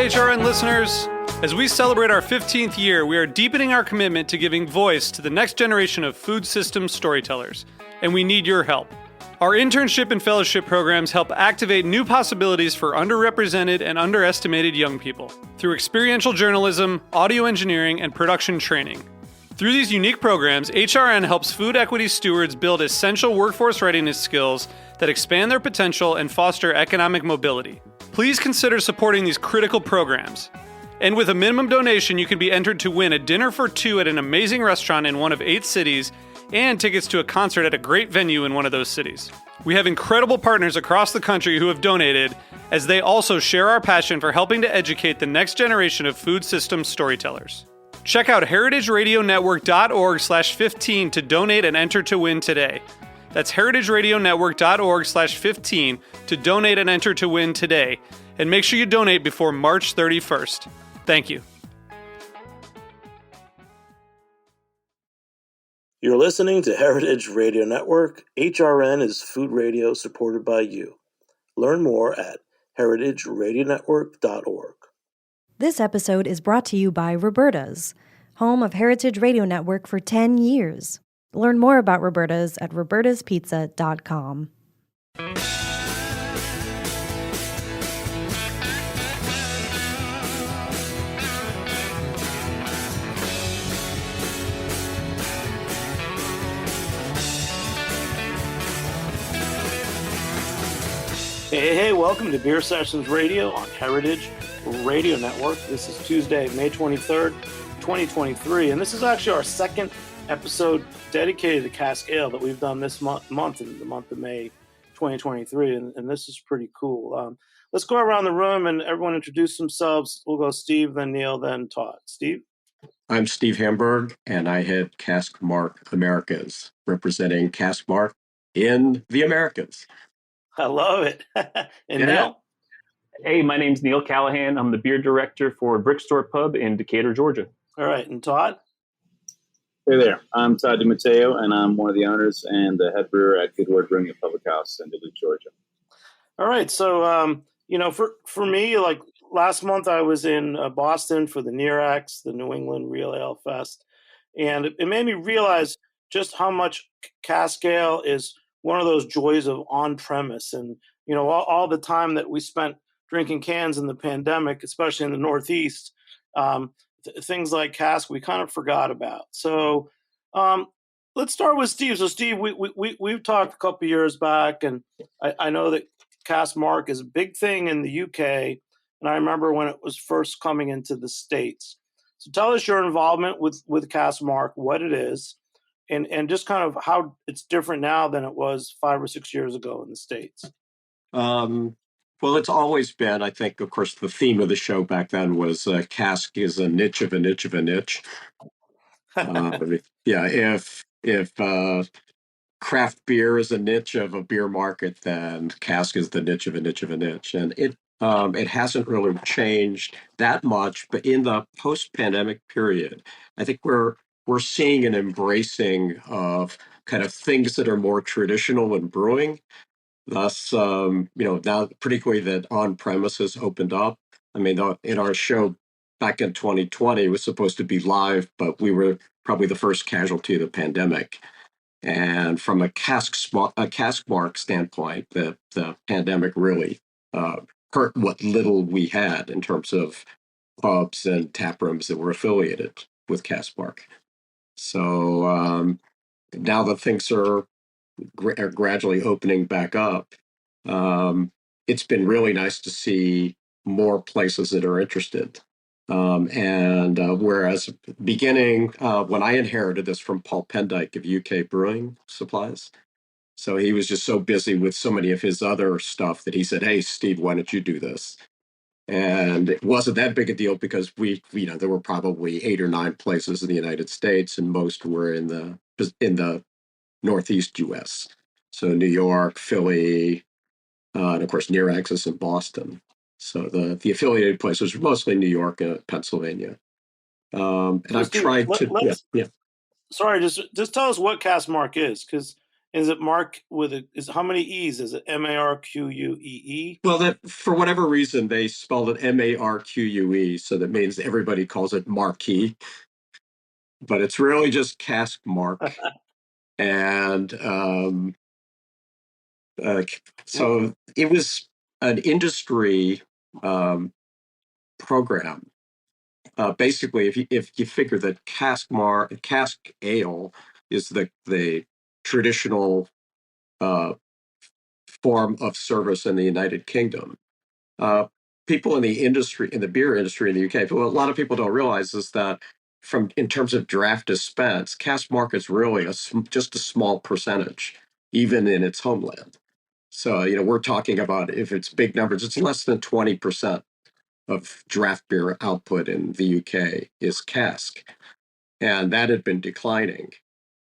HRN listeners. As we celebrate our 15th year, we are deepening our commitment to giving voice to the next generation of food systems storytellers, and we need your help. Our internship and fellowship programs help activate new possibilities for underrepresented and underestimated young people through experiential journalism, audio engineering, and production training. Through these unique programs, HRN helps food equity stewards build essential workforce readiness skills that expand their potential and foster economic mobility. Please consider supporting these critical programs. And with a minimum donation, you can be entered to win a dinner for two at an amazing restaurant in one of 8 cities and tickets to a concert at a great venue in one of those cities. We have incredible partners across the country who have donated, as they also share our passion for helping to educate the next generation of food systems storytellers. Check out heritageradionetwork.org/15 to donate and enter to win today. That's heritageradionetwork.org/15 to donate and enter to win today. And make sure you donate before March 31st. Thank you. You're listening to Heritage Radio Network. HRN is food radio supported by you. Learn more at heritageradionetwork.org. This episode is brought to you by Roberta's, home of Heritage Radio Network for 10 years. Learn more about Roberta's at robertaspizza.com. Hey, welcome to Beer Sessions Radio on Heritage Radio Network. This is Tuesday, May 23rd, 2023, and this is actually our second episode dedicated to Cask Ale that we've done this month in the month of May 2023, and this is pretty cool. Let's go around the room and everyone introduce themselves. We'll go Steve, then Neil, then Todd. Steve? I'm Steve Hamburg, and I head Cask Marque Americas, representing Cask Marque in the Americas. I love it. And Neil? Hey, my name's Neil Callahan. I'm the beer director for Brickstore Pub in Decatur, Georgia. All right, and Todd? Hey there, I'm Todd DiMatteo, and I'm one of the owners and the head brewer at Good Word Brewing at Public House in Duluth, Georgia. All right, so, for me, like last month I was in Boston for the NERAX, the New England Real Ale Fest, and it made me realize just how much Cask Ale is one of those joys of on-premise. And, all the time that we spent drinking cans in the pandemic, especially in the Northeast, things like cask we kind of forgot about. So let's start with Steve. So Steve, we've talked a couple of years back, and I know that Cask Marque is a big thing in the UK, and I remember when it was first coming into the States. So tell us your involvement with Cask Marque, what it is, and just kind of how it's different now than it was 5 or 6 years ago in the States. Well, it's always been, I think, of course, the theme of the show back then was cask is a niche of a niche of a niche. If craft beer is a niche of a beer market, then cask is the niche of a niche of a niche. And it hasn't really changed that much. But in the post-pandemic period, I think we're seeing an embracing of kind of things that are more traditional in brewing. Thus, now particularly that on-premise has opened up. I mean, in our show back in 2020, it was supposed to be live, but we were probably the first casualty of the pandemic. And from a Cask Marque standpoint, the pandemic really hurt what little we had in terms of pubs and tap rooms that were affiliated with Cask Marque. So now that things are gradually opening back up, it's been really nice to see more places that are interested. Whereas beginning, when I inherited this from Paul Pendyke of UK Brewing Supplies, so he was just so busy with so many of his other stuff that he said, "Hey, Steve, why don't you do this?" And it wasn't that big a deal because there were probably 8 or 9 places in the United States, and most were in the Northeast U.S. So New York, Philly, and of course NERAX is in Boston. So the affiliated places are mostly New York and Pennsylvania. And I've tried to. Sorry, just tell us what Cask Marque is, because Is it Mark with how many E's? Is it Marquee? Well, that for whatever reason they spelled it Marque, so that means everybody calls it Marquee, but it's really just Cask Marque. And so it was an industry program. Basically, if you figure that cask ale is the traditional form of service in the United Kingdom, people in the beer industry in the UK, what a lot of people don't realize is that in terms of draft dispense, Cask Marque is really just a small percentage, even in its homeland. So, we're talking about, if it's big numbers, it's less than 20% of draft beer output in the UK is cask. And that had been declining.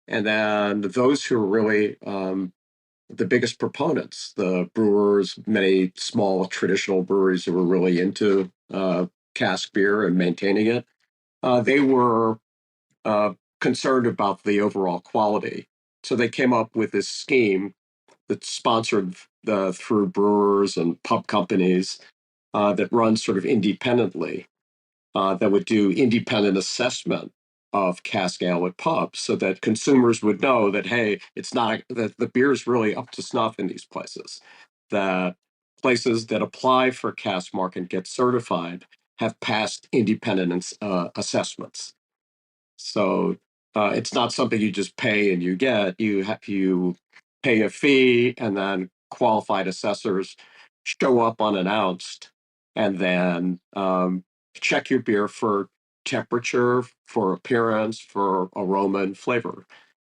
And then those who are really the biggest proponents, the brewers, many small traditional breweries who were really into cask beer and maintaining it, they were concerned about the overall quality. So they came up with this scheme that's sponsored through brewers and pub companies that runs sort of independently, that would do independent assessment of cask ale at pubs, so that consumers would know that, hey, it's not that the beer is really up to snuff in these places. That places that apply for Cask Marque and get certified have passed independent assessments. So it's not something you just pay and you get. You pay a fee, and then qualified assessors show up unannounced, and then check your beer for temperature, for appearance, for aroma and flavor.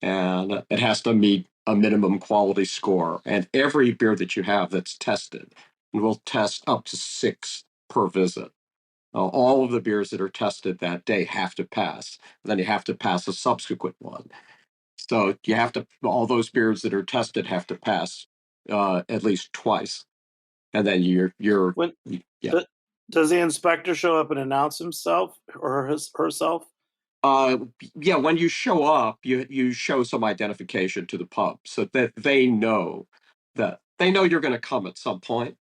And it has to meet a minimum quality score. And every beer that you have that's tested, and we'll test up to 6 per visit. All of the beers that are tested that day have to pass. Then you have to pass a subsequent one. So all those beers that are tested have to pass at least twice. And then yeah. Does the inspector show up and announce himself or herself? Yeah, when you show up, you show some identification to the pub so that they know you're going to come at some point.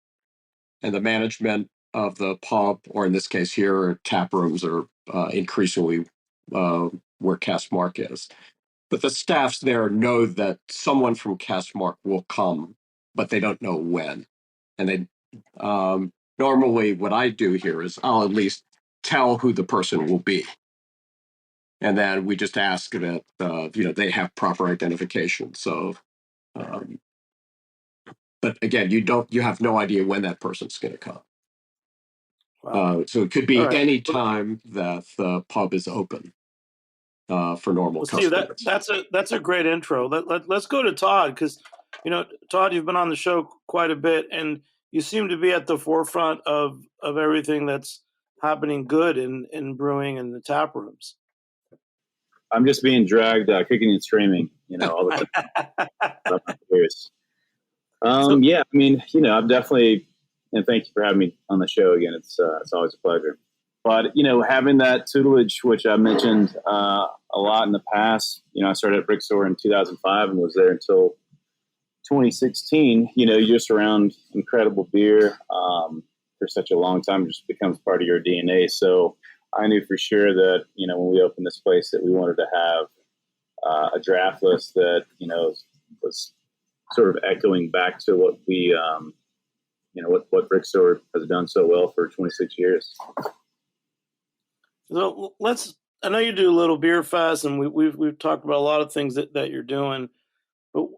And the management of the pub, or in this case here, tap rooms are increasingly where Cask Marque is. But the staffs there know that someone from Cask Marque will come, but they don't know when. And they normally what I do here is I'll at least tell who the person will be. And then we just ask that they have proper identification. So, but again, you have no idea when that person's going to come. Wow. So it could be any time that the pub is open for normal customers. Steve, that's a great intro. Let's go to Todd, because Todd, you've been on the show quite a bit, and you seem to be at the forefront of everything that's happening good in brewing and the tap rooms. I'm just being dragged, kicking and screaming, all the time. I'm curious. Yeah, I mean, I've definitely, and thank you for having me on the show again. It's always a pleasure. But, having that tutelage, which I mentioned a lot in the past, I started at Brickstore in 2005 and was there until 2016. You're just around incredible beer for such a long time. It just becomes part of your DNA. So I knew for sure that, when we opened this place, that we wanted to have a draft list that, was sort of echoing back to what we, what Brickstore has done so well for 26 years. So I know you do a little beer fest, and we've talked about a lot of things that you're doing,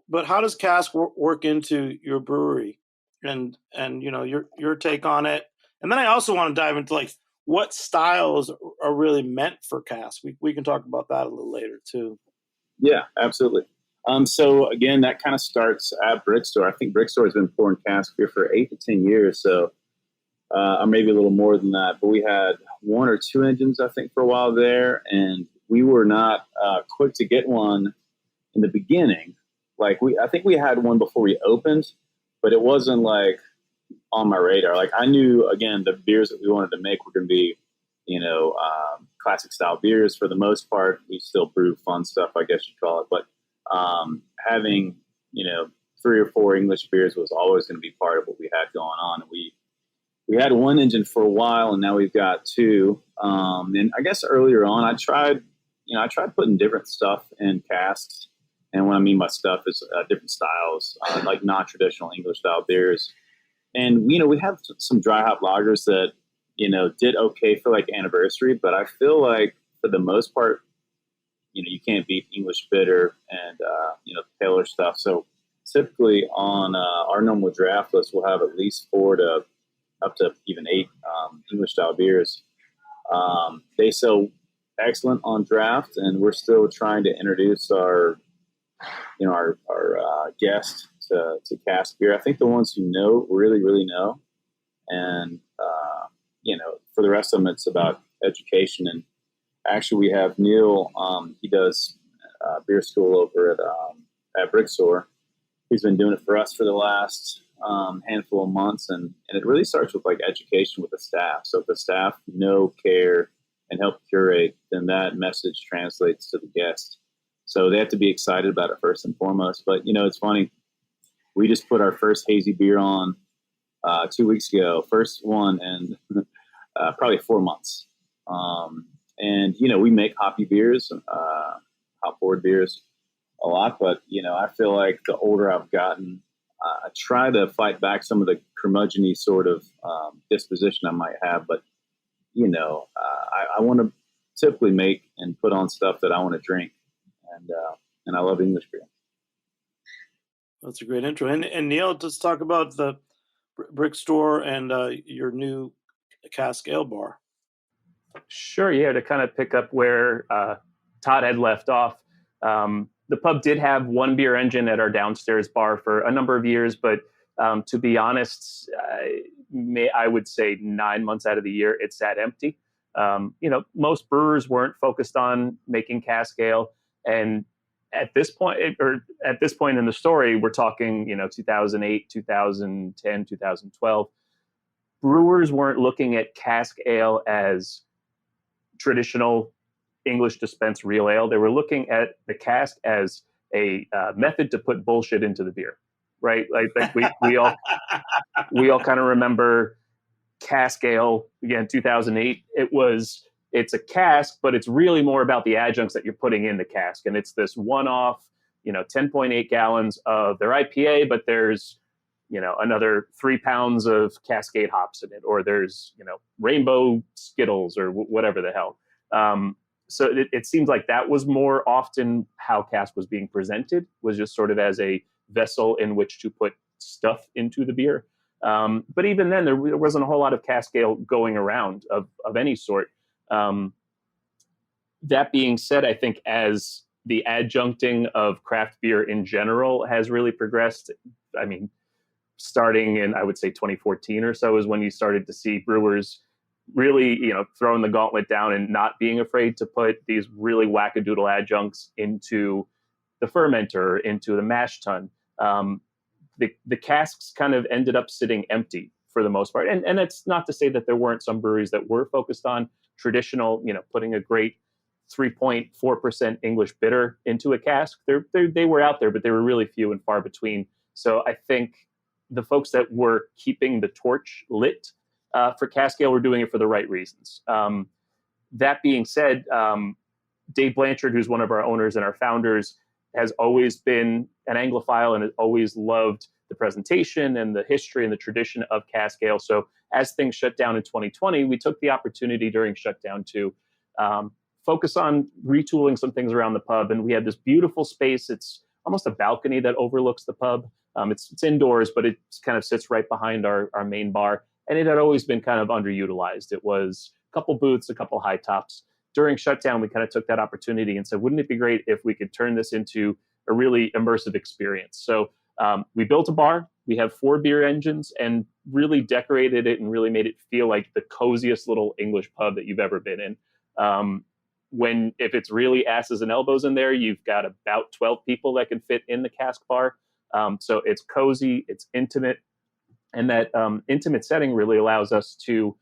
but how does Cask work into your brewery and your take on it? And then I also want to dive into what styles are really meant for Cask. We can talk about that a little later too. Yeah, absolutely. So again, that kind of starts at Brickstore. I think Brickstore has been pouring cask beer for 8 to 10 years. So, or maybe a little more than that, but we had 1 or 2 engines, I think, for a while there. And we were not quick to get one in the beginning. I think we had one before we opened, but it wasn't on my radar. I knew, again, the beers that we wanted to make were going to be, classic style beers for the most part. We still brew fun stuff, I guess you'd call it. But having 3 or 4 English beers was always going to be part of what we had going on. And we had one engine for a while, and now we've got 2. And I guess earlier on, I tried putting different stuff in casks. And what I mean by stuff is different styles, like non-traditional English style beers. And, we have some dry hop lagers that, did okay for like anniversary, but I feel like for the most part, you can't beat English bitter and, paler stuff. So typically on our normal draft list, we'll have at least 4 to up to even 8 English style beers. They sell excellent on draft, and we're still trying to introduce our guests to cask beer. I think the ones who know really, really know. And, for the rest of them, it's about education. And actually we have Neil, he does beer school over at Brickstore. He's been doing it for us for the last handful of months. And it really starts with like education with the staff. So if the staff know, care, and help curate, then that message translates to the guest. So they have to be excited about it first and foremost. But, it's funny. We just put our first hazy beer on 2 weeks ago. First one in probably 4 months. And, we make hoppy beers, hop forward beers a lot. But, I feel like the older I've gotten, I try to fight back some of the curmudgeon-y sort of disposition I might have. But, I want to typically make and put on stuff that I want to drink. And I love English beer. That's a great intro. And Neil, let's talk about the Brickstore and your new cask ale bar. Sure, yeah. To kind of pick up where Todd had left off, the pub did have one beer engine at our downstairs bar for a number of years, but to be honest, I would say 9 months out of the year it sat empty. Most brewers weren't focused on making cask ale, and at this point in the story, we're talking 2008, 2010, 2012. Brewers weren't looking at cask ale as traditional English dispense real ale. They were looking at the cask as a method to put bullshit into the beer, right? Like we all kind of remember cask ale again, 2008. It's a cask, but it's really more about the adjuncts that you're putting in the cask, and it's this one-off, 10.8 gallons of their IPA, but there's another 3 pounds of Cascade hops in it, or there's Rainbow Skittles or whatever the hell. So it seems like that was more often how cask was being presented, was just sort of as a vessel in which to put stuff into the beer. But even then, there wasn't a whole lot of cask ale going around of any sort. That being said, I think as the adjuncting of craft beer in general has really progressed, I mean, starting in, I would say 2014 or so is when you started to see brewers really, throwing the gauntlet down and not being afraid to put these really wackadoodle adjuncts into the fermenter, into the mash tun. The casks kind of ended up sitting empty for the most part. And it's not to say that there weren't some breweries that were focused on traditional, putting a great 3.4% English bitter into a cask. They were out there, but they were really few and far between. So I think the folks that were keeping the torch lit for cask ale were doing it for the right reasons. That being said, Dave Blanchard, who's one of our owners and our founders, has always been an Anglophile and has always loved the presentation and the history and the tradition of cask ale. So as things shut down in 2020, we took the opportunity during shutdown to focus on retooling some things around the pub. And we had this beautiful space. It's almost a balcony that overlooks the pub. It's indoors, but it kind of sits right behind our main bar. And it had always been kind of underutilized. It was a couple booths, a couple high tops. During shutdown, we kind of took that opportunity and said, wouldn't it be great if we could turn this into a really immersive experience? So we built a bar. We have 4 beer engines and really decorated it and really made it feel like the coziest little English pub that you've ever been in. If it's really asses and elbows in there, you've got about 12 people that can fit in the cask bar. So it's cozy, it's intimate. And that intimate setting really allows us to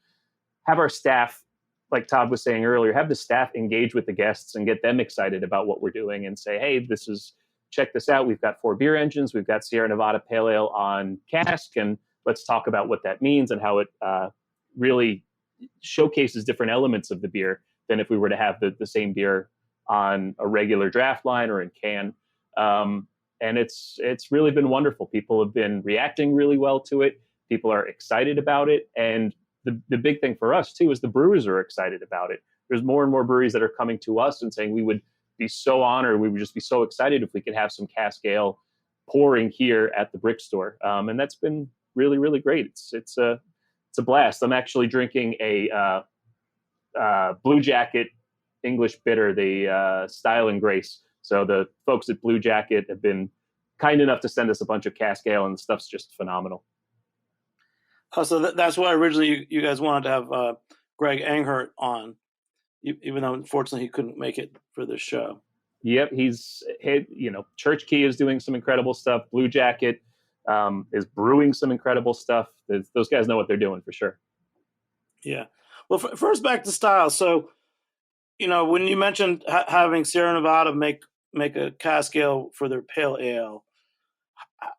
have our staff, like Todd was saying earlier, have the staff engage with the guests and get them excited about what we're doing and say, hey, this is check this out. We've got 4 beer engines. We've got Sierra Nevada Pale Ale on cask, and let's talk about what that means and how it really showcases different elements of the beer than if we were to have the same beer on a regular draft line or in can. And it's really been wonderful. People have been reacting really well to it. People are excited about it. And the big thing for us, too, is the brewers are excited about it. There's more and more breweries that are coming to us and saying we would be so honored, we would just be so excited if we could have some cask ale pouring here at the Brick Store. And that's been really, really great. It's a blast. I'm actually drinking a Blue Jacket English bitter, the Style and Grace. So the folks at Blue Jacket have been kind enough to send us a bunch of cask ale, and the stuff's just phenomenal. So that's why originally you guys wanted to have Greg Enghert on, even though unfortunately he couldn't make it for this show. Yep, Church Key is doing some incredible stuff. Blue Jacket is brewing some incredible stuff. Those guys know what they're doing for sure. Yeah. Well, first back to style. So, when you mentioned having Sierra Nevada make a cask ale for their pale ale,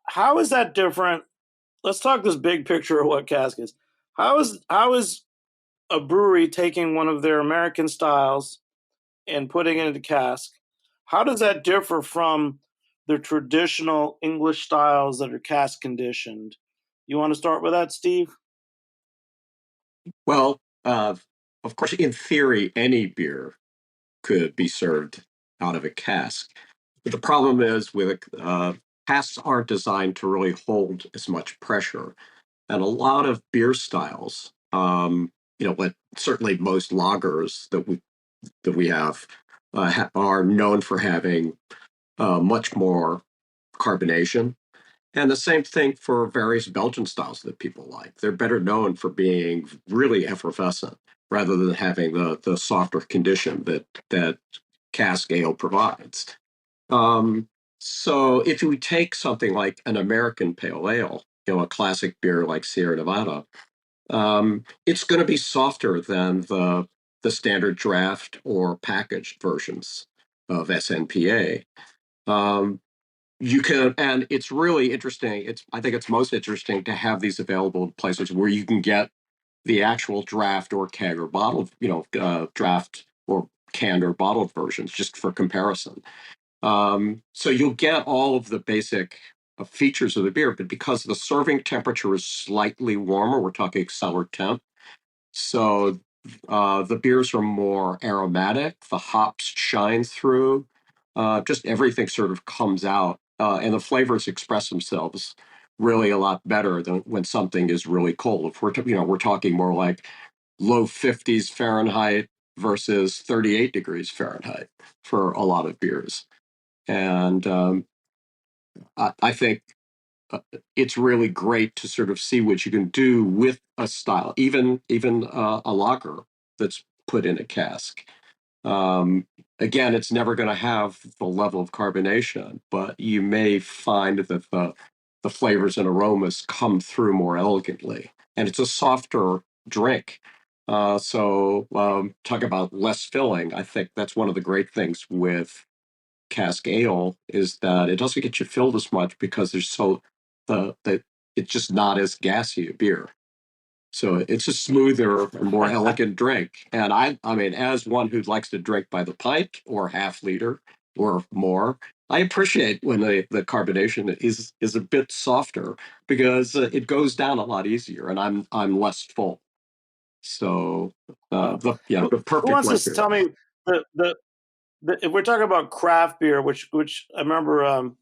how is that different? Let's talk this big picture of what cask is. How is a brewery taking one of their American styles and putting it into cask? How does that differ from the traditional English styles that are cask conditioned? You want to start with that, Steve? Well, of course, in theory, any beer could be served out of a cask. But the problem is with casks aren't designed to really hold as much pressure. And a lot of beer styles, certainly most lagers that we have are known for having much more carbonation. And the same thing for various Belgian styles that people like. They're better known for being really effervescent rather than having the softer condition that cask ale provides. So if we take something like an American pale ale, a classic beer like Sierra Nevada, it's going to be softer than the standard draft or packaged versions of SNPA. You can, and it's really interesting. I think it's most interesting to have these available in places where you can get the actual draft or keg or bottled, draft or canned or bottled versions just for comparison. So you'll get all of the basic features of the beer, but because the serving temperature is slightly warmer, we're talking cellar temp. So the beers are more aromatic, the hops shine through, just everything sort of comes out, and the flavors express themselves really a lot better than when something is really cold. If we're talking more like low 50s Fahrenheit versus 38 degrees Fahrenheit for a lot of beers. And I think it's really great to sort of see what you can do with a style, even a lager that's put in a cask. Again, it's never going to have the level of carbonation, but you may find that the flavors and aromas come through more elegantly, and it's a softer drink. So talk about less filling. I think that's one of the great things with cask ale is that it doesn't get you filled as much because there's it's just not as gassy a beer. So it's a smoother, more elegant drink. And I mean, as one who likes to drink by the pint or half liter or more, I appreciate when the carbonation is a bit softer because it goes down a lot easier, and I'm less full. So the perfect. Who wants to tell me the if we're talking about craft beer, which I remember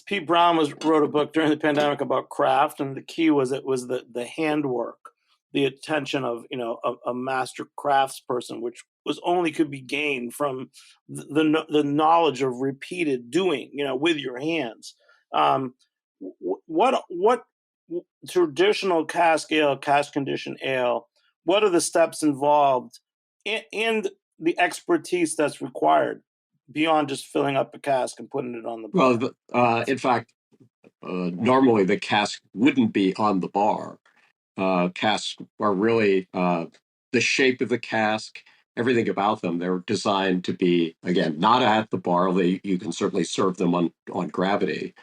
Pete Brown wrote a book during the pandemic about craft, and the key was the handwork, the attention of a master craftsperson, which could be gained from the knowledge of repeated doing, with your hands. What traditional cask conditioned ale? What are the steps involved, and the expertise that's required beyond just filling up a cask and putting it on the bar? Well, in fact, normally the cask wouldn't be on the bar. Casks are really the shape of the cask everything about them. They're designed to be, again, not at the bar. You can certainly serve them on gravity,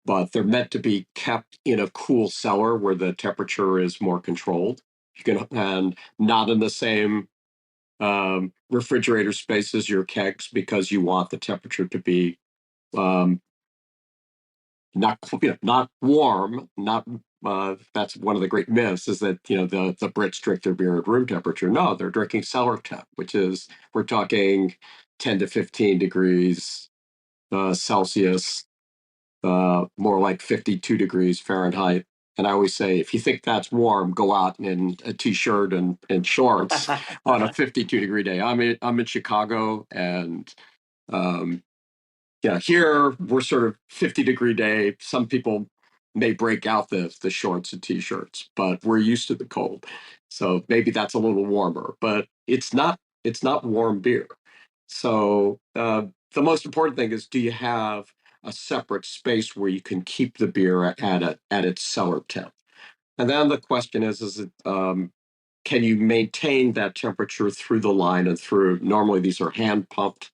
but they're meant to be kept in a cool cellar where the temperature is more controlled. You can, and not in the same refrigerator space as your kegs, because you want the temperature to be um, not warm, not that's one of the great myths, is that the Brits drink their beer at room temperature. No, they're drinking cellar temp, which is, we're talking 10 to 15 degrees Celsius, more like 52 degrees Fahrenheit. And I always say, if you think that's warm, go out in a t-shirt and shorts on a 52-degree day. I'm in Chicago, and um, yeah, here we're sort of 50-degree day. Some people may break out the shorts and t-shirts, but we're used to the cold. So maybe that's a little warmer, but it's not warm beer. So the most important thing is, do you have a separate space where you can keep the beer at its cellar temp? And then the question is it, can you maintain that temperature through the line and through? Normally these are hand pumped.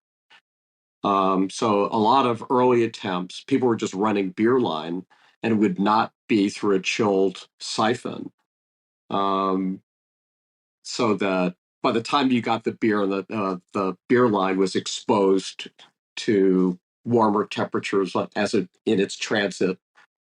So a lot of early attempts, people were just running beer line, and it would not be through a chilled siphon. Um, so that by the time you got the beer, and the beer line was exposed to warmer temperatures as it in its transit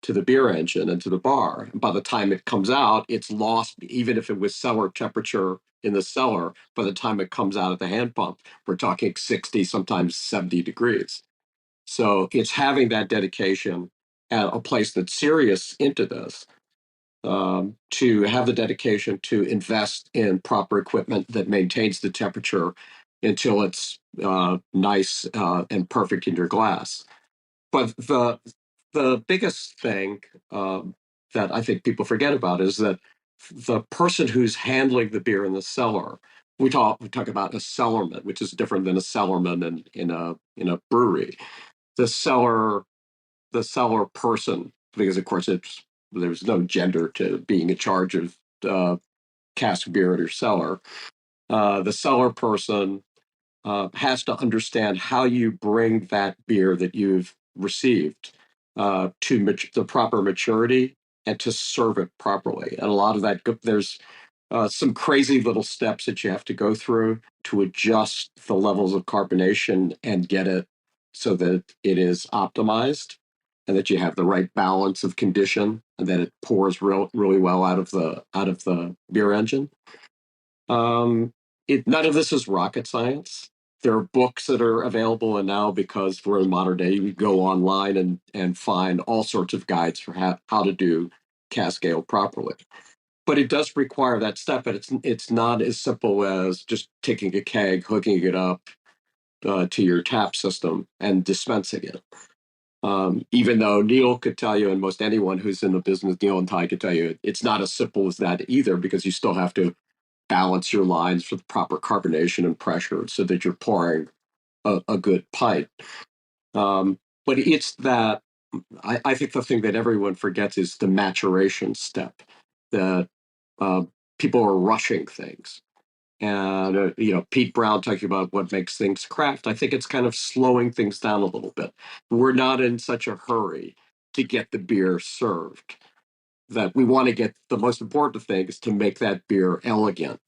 to the beer engine and to the bar. And by the time it comes out, it's lost, even if it was cellar temperature in the cellar. By the time it comes out of the hand pump, we're talking 60, sometimes 70 degrees. So it's having that dedication at a place that's serious into this, to have the dedication to invest in proper equipment that maintains the temperature until it's nice and perfect in your glass. But the biggest thing that I think people forget about is that the person who's handling the beer in the cellar, we talk about a cellarman, which is different than a cellarman in a brewery. The cellar person, because of course there's no gender to being in charge of cask beer at your cellar. The cellar person has to understand how you bring that beer that you've received to the proper maturity, and to serve it properly. And a lot of that, there's some crazy little steps that you have to go through to adjust the levels of carbonation and get it so that it is optimized, and that you have the right balance of condition, and that it pours really well out of the beer engine. None of this is rocket science. There are books that are available, and now, because we're in modern day, you go online and find all sorts of guides for how to do cask ale properly. But it does require that step, and it's not as simple as just taking a keg, hooking it up to your tap system, and dispensing it. Even though Neil could tell you, and most anyone who's in the business, Neil and Ty could tell you, it's not as simple as that either, because you still have to balance your lines for the proper carbonation and pressure so that you're pouring a good pint. But it's that, I think the thing that everyone forgets is the maturation step, that people are rushing things. And, Pete Brown talking about what makes things craft. I think it's kind of slowing things down a little bit. We're not in such a hurry to get the beer served, that we want to get, the most important thing is to make that beer elegant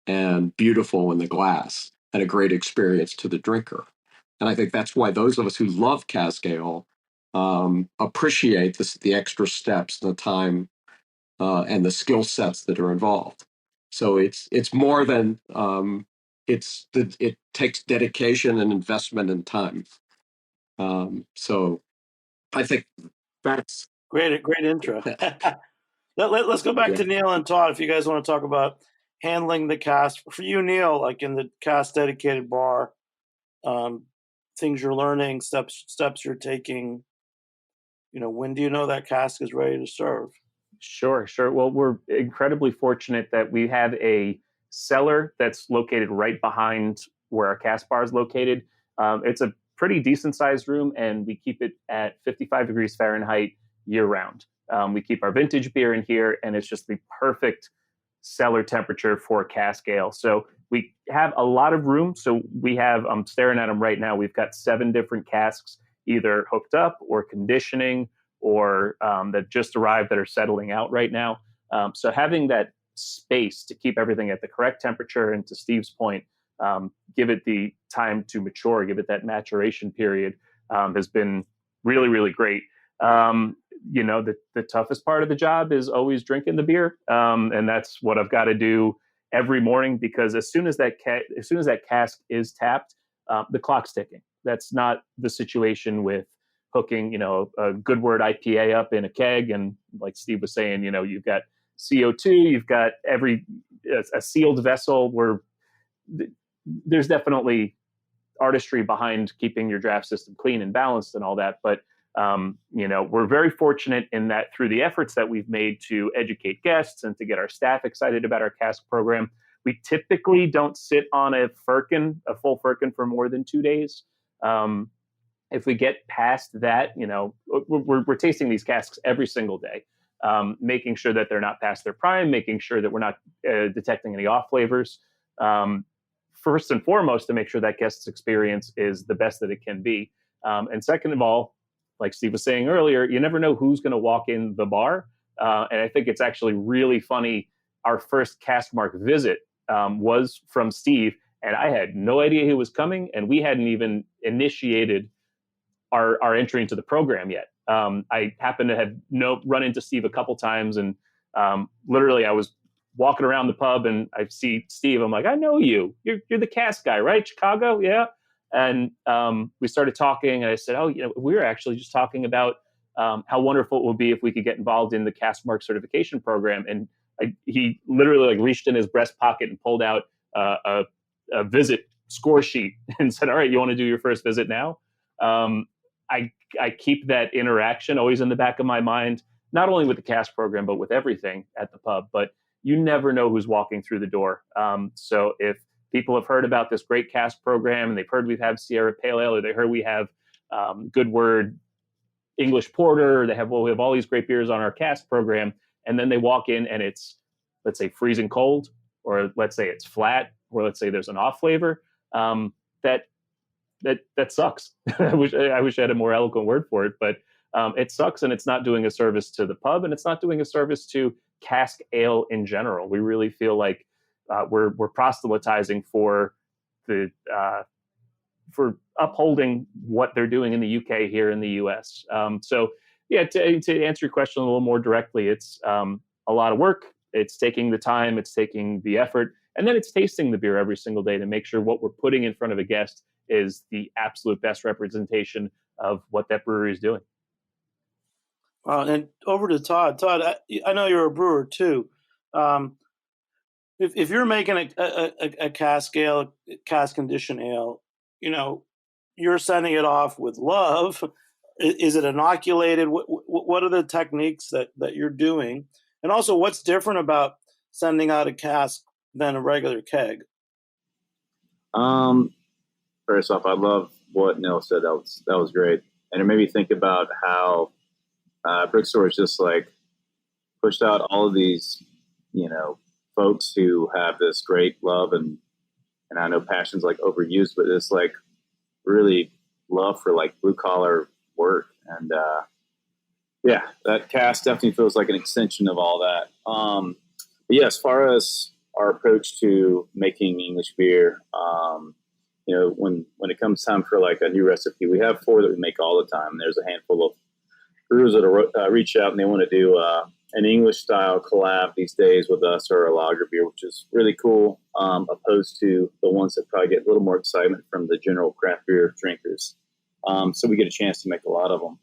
and beautiful in the glass, and a great experience to the drinker. And I think that's why those of us who love cask ale appreciate the extra steps, the time, and the skill sets that are involved. So it's more than it takes dedication and investment and time. So I think that's Great intro. Let's go back Yeah. to Neil and Todd, if you guys want to talk about handling the cask. For you, Neil, like in the cask dedicated bar, things you're learning, steps you're taking. When do you know that cask is ready to serve? Sure. Well, we're incredibly fortunate that we have a cellar that's located right behind where our cask bar is located. It's a pretty decent sized room, and we keep it at 55 degrees Fahrenheit year round. We keep our vintage beer in here, and it's just the perfect cellar temperature for cask ale. So we have a lot of room. So we have, I'm staring at them right now, we've got 7 different casks either hooked up or conditioning or that just arrived that are settling out right now. So having that space to keep everything at the correct temperature, and to Steve's point, give it the time to mature, give it that maturation period, has been really, really great. The toughest part of the job is always drinking the beer. And that's what I've got to do every morning, because as soon as that cask is tapped, the clock's ticking. That's not the situation with hooking, a Goodword IPA up in a keg. And like Steve was saying, you've got CO2, you've got a sealed vessel where there's definitely artistry behind keeping your draft system clean and balanced and all that. But, we're very fortunate in that through the efforts that we've made to educate guests and to get our staff excited about our cask program, we typically don't sit on a full firkin for more than 2 days. If we get past that, we're tasting these casks every single day, making sure that they're not past their prime, making sure that we're not detecting any off flavors. First and foremost, to make sure that guest's experience is the best that it can be. And second of all, like Steve was saying earlier, you never know who's going to walk in the bar. And I think it's actually really funny. Our first Cask Marque visit was from Steve, and I had no idea he was coming, and we hadn't even initiated our entry into the program yet. I happened to have run into Steve a couple times, and literally I was walking around the pub and I see Steve. I'm like, I know you. You're the cask guy, right? Chicago, yeah. And we started talking, and I said, we were actually just talking about how wonderful it would be if we could get involved in the Cask Marque certification program. And he literally reached in his breast pocket and pulled out a visit score sheet and said, all right, you want to do your first visit now? I keep that interaction always in the back of my mind, not only with the cask program, but with everything at the pub. But you never know who's walking through the door. So if people have heard about this great cask program, and they've heard we have Sierra Pale Ale, or they heard we have Goodword English Porter, we have all these great beers on our cask program, and then they walk in and it's, let's say, freezing cold, or let's say it's flat, or let's say there's an off flavor, that sucks. I wish I had a more eloquent word for it, but it sucks, and it's not doing a service to the pub, and it's not doing a service to cask ale in general. We really feel like we're proselytizing for upholding what they're doing in the UK here in the US. So yeah, to answer your question a little more directly, it's a lot of work. It's taking the time, it's taking the effort, and then it's tasting the beer every single day to make sure what we're putting in front of a guest is the absolute best representation of what that brewery is doing. And over to Todd. Todd, I know you're a brewer too. If you're making a cask ale, cask condition ale, you're sending it off with love. Is it inoculated? What are the techniques that you're doing? And also, what's different about sending out a cask than a regular keg? First off, I love what Neil said. That was great. And it made me think about how Brickstore is just pushed out all of these, folks who have this great love and I know passion's overused, but it's really love for blue collar work. And that cask definitely feels like an extension of all that. But yeah, as far as our approach to making English beer, when it comes time for a new recipe, we have 4 that we make all the time. There's a handful of brewers that reach out and they want to do an English style collab these days with us, or a lager beer, which is really cool, opposed to the ones that probably get a little more excitement from the general craft beer drinkers. So we get a chance to make a lot of them.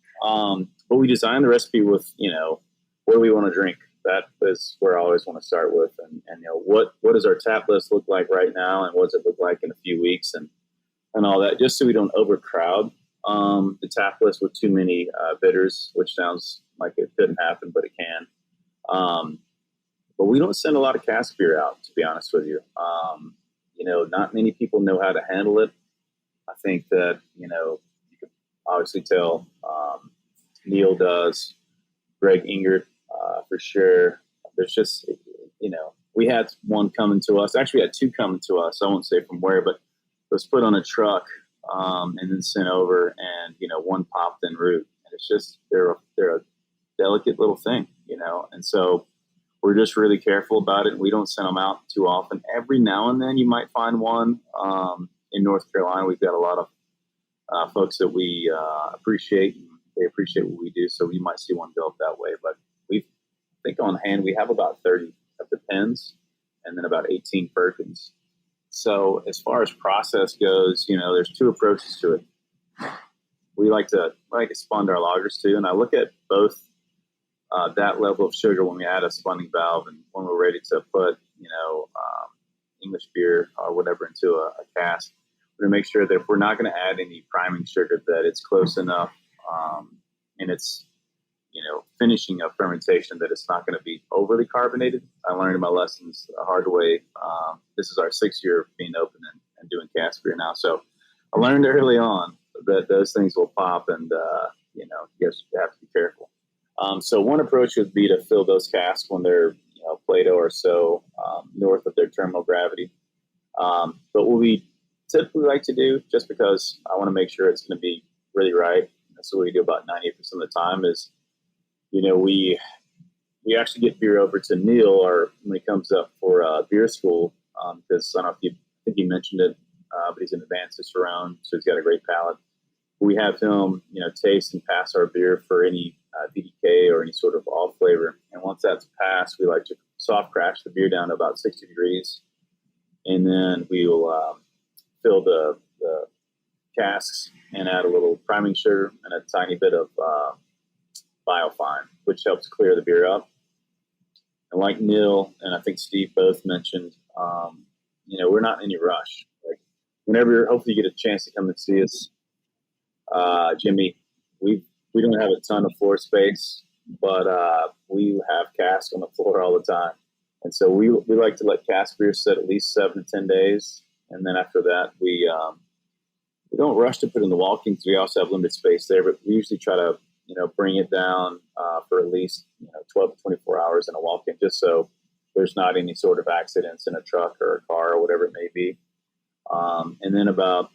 But we design the recipe with, what do we want to drink? That is where I always want to start with. And what does our tap list look like right now? And what does it look like in a few weeks? And all that, just so we don't overcrowd the tap list with too many bitters, which sounds like it couldn't happen, but it can. But we don't send a lot of cask beer out, to be honest with you. Not many people know how to handle it. I think that, you can obviously tell Neil does, Greg Ingert, for sure. There's just, we had one coming to us. Actually, we had two coming to us. I won't say from where, but it was put on a truck and then sent over. And one popped en route. And it's just they're a delicate little thing, And so we're just really careful about it. We don't send them out too often. Every now and then you might find one. In North Carolina, we've got a lot of folks that we appreciate. And they appreciate what we do, so we might see one go up that way. But I think on hand we have about 30 of the pens, and then about 18 firkins. So as far as process goes, there's two approaches to it. We like to spund our lagers too, and I look at both that level of sugar when we add a spunding valve and when we're ready to put English beer or whatever into a cask. We're going to make sure that if we're not going to add any priming sugar, that it's close enough and it's finishing a fermentation that it's not going to be overly carbonated. I learned my lessons the hard way. This is our 6th year of being open and doing cask beer now. So I learned early on that those things will pop, and you have to be careful. So one approach would be to fill those casks when they're Plato or so north of their terminal gravity. But what we typically like to do, just because I want to make sure it's going to be really right, that's what we do about 98% of the time, is we actually get beer over to Neil, or when he comes up for beer school, because I don't know if I think he mentioned it, but he's an advanced cicerone, so he's got a great palate. We have him, taste and pass our beer for any DDK or any sort of off flavor. And once that's passed, we like to soft crash the beer down to about 60 degrees, and then we will fill the casks and add a little priming sugar and a tiny bit of biofine, which helps clear the beer up. And like Neil and I think Steve both mentioned, we're not in any rush. Like whenever, hopefully, you get a chance to come and see us, Jimmy. We don't have a ton of floor space, but we have cask on the floor all the time, and so we like to let cask beer sit at least 7 to 10 days, and then after that we don't rush to put in the walk-in because we also have limited space there, but we usually try to bring it down for at least 12 to 24 hours in a walk-in, just so there's not any sort of accidents in a truck or a car or whatever it may be. And then about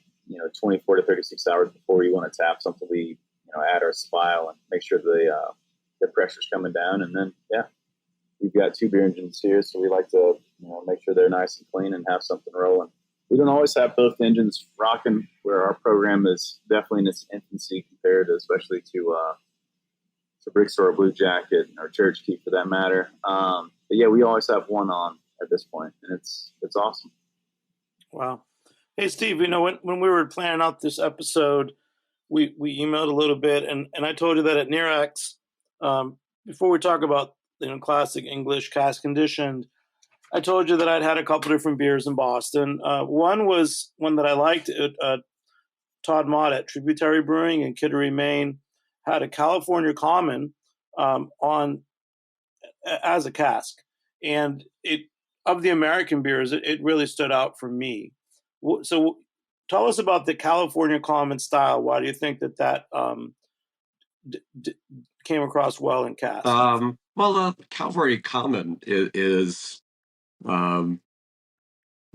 24 to 36 hours before you want to tap something, we add our spile and make sure the pressure's coming down. And then we've got 2 beer engines here, so we like to make sure they're nice and clean and have something rolling. We don't always have both engines rocking, where our program is definitely in its infancy compared to, especially to Brickstore or Blue Jacket or Church Key for that matter. But yeah, we always have one on at this point, and it's awesome. Wow. Hey, Steve, when we were planning out this episode, we emailed a little bit, and I told you that at Nearax, before we talk about classic English cask conditioned, I told you that I'd had a couple different beers in Boston. One was one that I liked. Todd Mott at Tributary Brewing in Kittery, Maine, had a California Common on as a cask, and of the American beers, it really stood out for me. So, tell us about the California Common style. Why do you think that came across well in cask? Well, the California Common is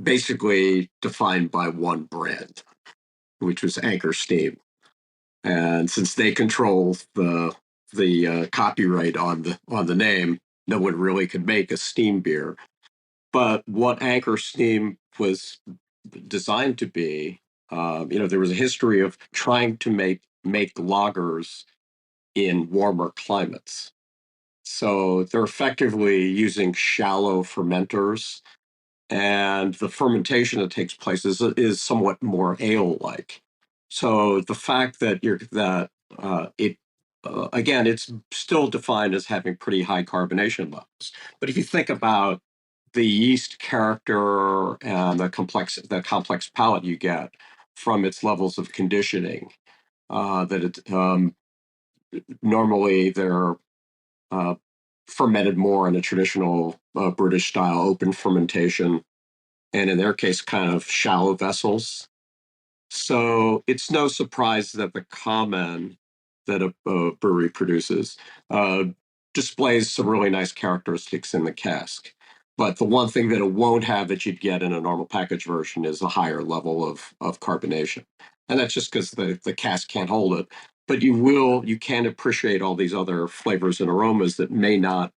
basically defined by one brand, which was Anchor Steam, and since they control the copyright on the name, no one really could make a steam beer. But what Anchor Steam was designed to be, there was a history of trying to make lagers in warmer climates. So they're effectively using shallow fermenters, and the fermentation that takes place is somewhat more ale-like. So the fact that again, it's still defined as having pretty high carbonation levels. But if you think about the yeast character and the complex palate you get from its levels of conditioning, normally they're fermented more in a traditional British style open fermentation, and in their case, kind of shallow vessels. So it's no surprise that the Common that a brewery produces displays some really nice characteristics in the cask. But the one thing that it won't have that you'd get in a normal package version is a higher level of carbonation. And that's just because the cask can't hold it. But you can appreciate all these other flavors and aromas that may not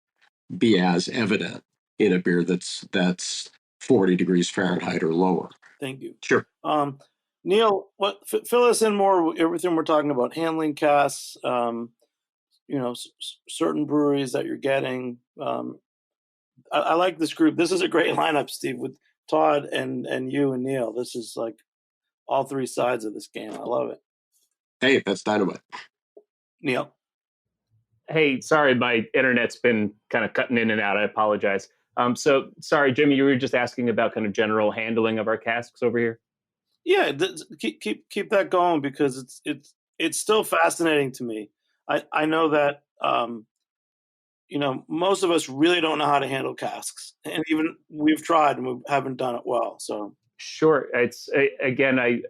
be as evident in a beer that's 40 degrees Fahrenheit or lower. Thank you. Sure. Neil, fill us in more with everything we're talking about, handling casks, certain breweries that you're getting. I like this group. This is a great lineup, Steve, with Todd and you and Neil. This is like all three sides of this game. I love it. Hey, that's dynamite. Neil. Hey, sorry, my internet's been kind of cutting in and out. I apologize. So sorry, Jimmy, you were just asking about kind of general handling of our casks over here. Yeah, keep that going, because it's still fascinating to me. I know that most of us really don't know how to handle casks, and even we've tried and we haven't done it well. So sure, again, I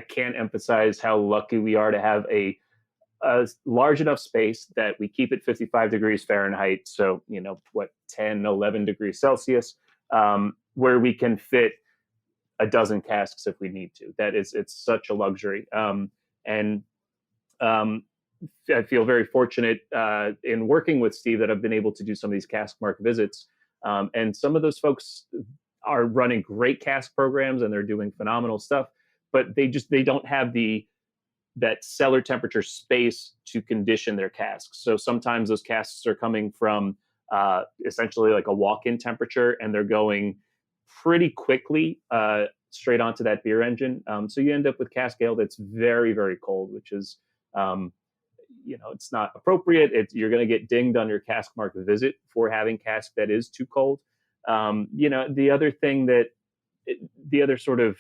can't emphasize how lucky we are to have a large enough space that we keep it 55 degrees Fahrenheit. So, 10, 11 degrees Celsius, where we can fit a dozen casks if we need to. It's such a luxury. And I feel very fortunate in working with Steve that I've been able to do some of these Cask Marque visits. And some of those folks are running great cask programs and they're doing phenomenal stuff, but they don't have that cellar temperature space to condition their casks. So sometimes those casks are coming from essentially like a walk-in temperature, and they're going pretty quickly straight onto that beer engine. So you end up with cask ale that's very, very cold, which is, it's not appropriate. You're going to get dinged on your Cask Marque visit for having cask that is too cold. The other thing the other sort of,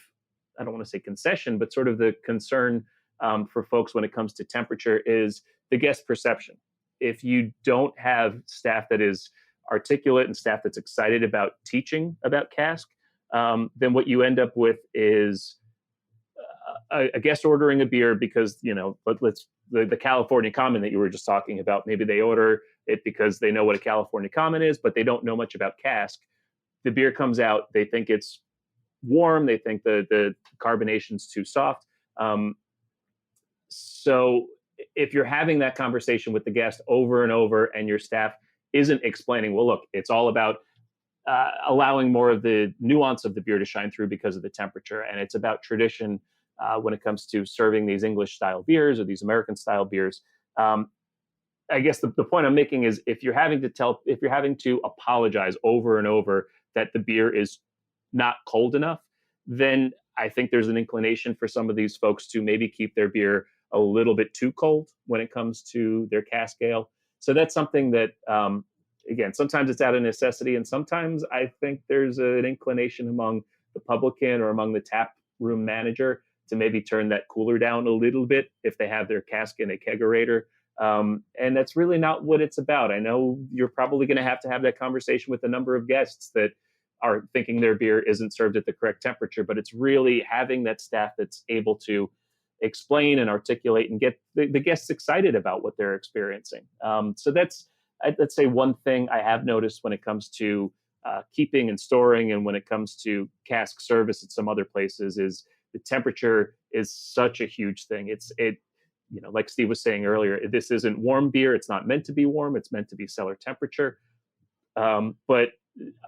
I don't want to say concession, but sort of the concern for folks when it comes to temperature is the guest perception. If you don't have staff that is articulate and staff that's excited about teaching about cask, then what you end up with is a guest ordering a beer because, the California Common that you were just talking about, maybe they order it because they know what a California Common is, but they don't know much about cask. The beer comes out, they think it's warm, they think the carbonation's too soft. So if you're having that conversation with the guest over and over and your staff isn't explaining, well, look, it's all about allowing more of the nuance of the beer to shine through because of the temperature. And it's about tradition when it comes to serving these English style beers or these American style beers. I guess the point I'm making is if you're having to apologize over and over that the beer is not cold enough, then I think there's an inclination for some of these folks to maybe keep their beer a little bit too cold when it comes to their cask ale. So that's something that, again, sometimes it's out of necessity, and sometimes I think there's an inclination among the publican or among the tap room manager to maybe turn that cooler down a little bit if they have their cask in a kegerator. And that's really not what it's about. I know you're probably going to have that conversation with a number of guests that are thinking their beer isn't served at the correct temperature, but it's really having that staff that's able to explain and articulate and get the guests excited about what they're experiencing. So that's, let's say, one thing I have noticed when it comes to keeping and storing, and when it comes to cask service at some other places, is the temperature is such a huge thing. Like Steve was saying earlier, this isn't warm beer. It's not meant to be warm. It's meant to be cellar temperature. But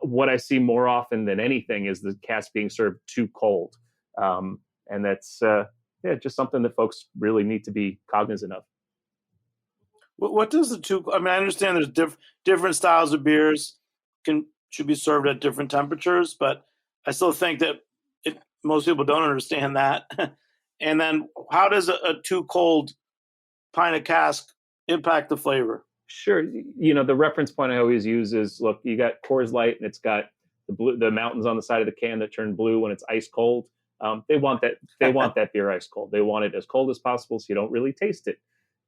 what I see more often than anything is the cask being served too cold. And that's just something that folks really need to be cognizant of. What does I understand there's different styles of beers should be served at different temperatures, but I still think that most people don't understand that. And then how does a too cold pint of cask impact the flavor? Sure. The reference point I always use is, look, you got Coors Light and it's got the mountains on the side of the can that turn blue when it's ice cold. They want that beer ice cold. They want it as cold as possible so you don't really taste it.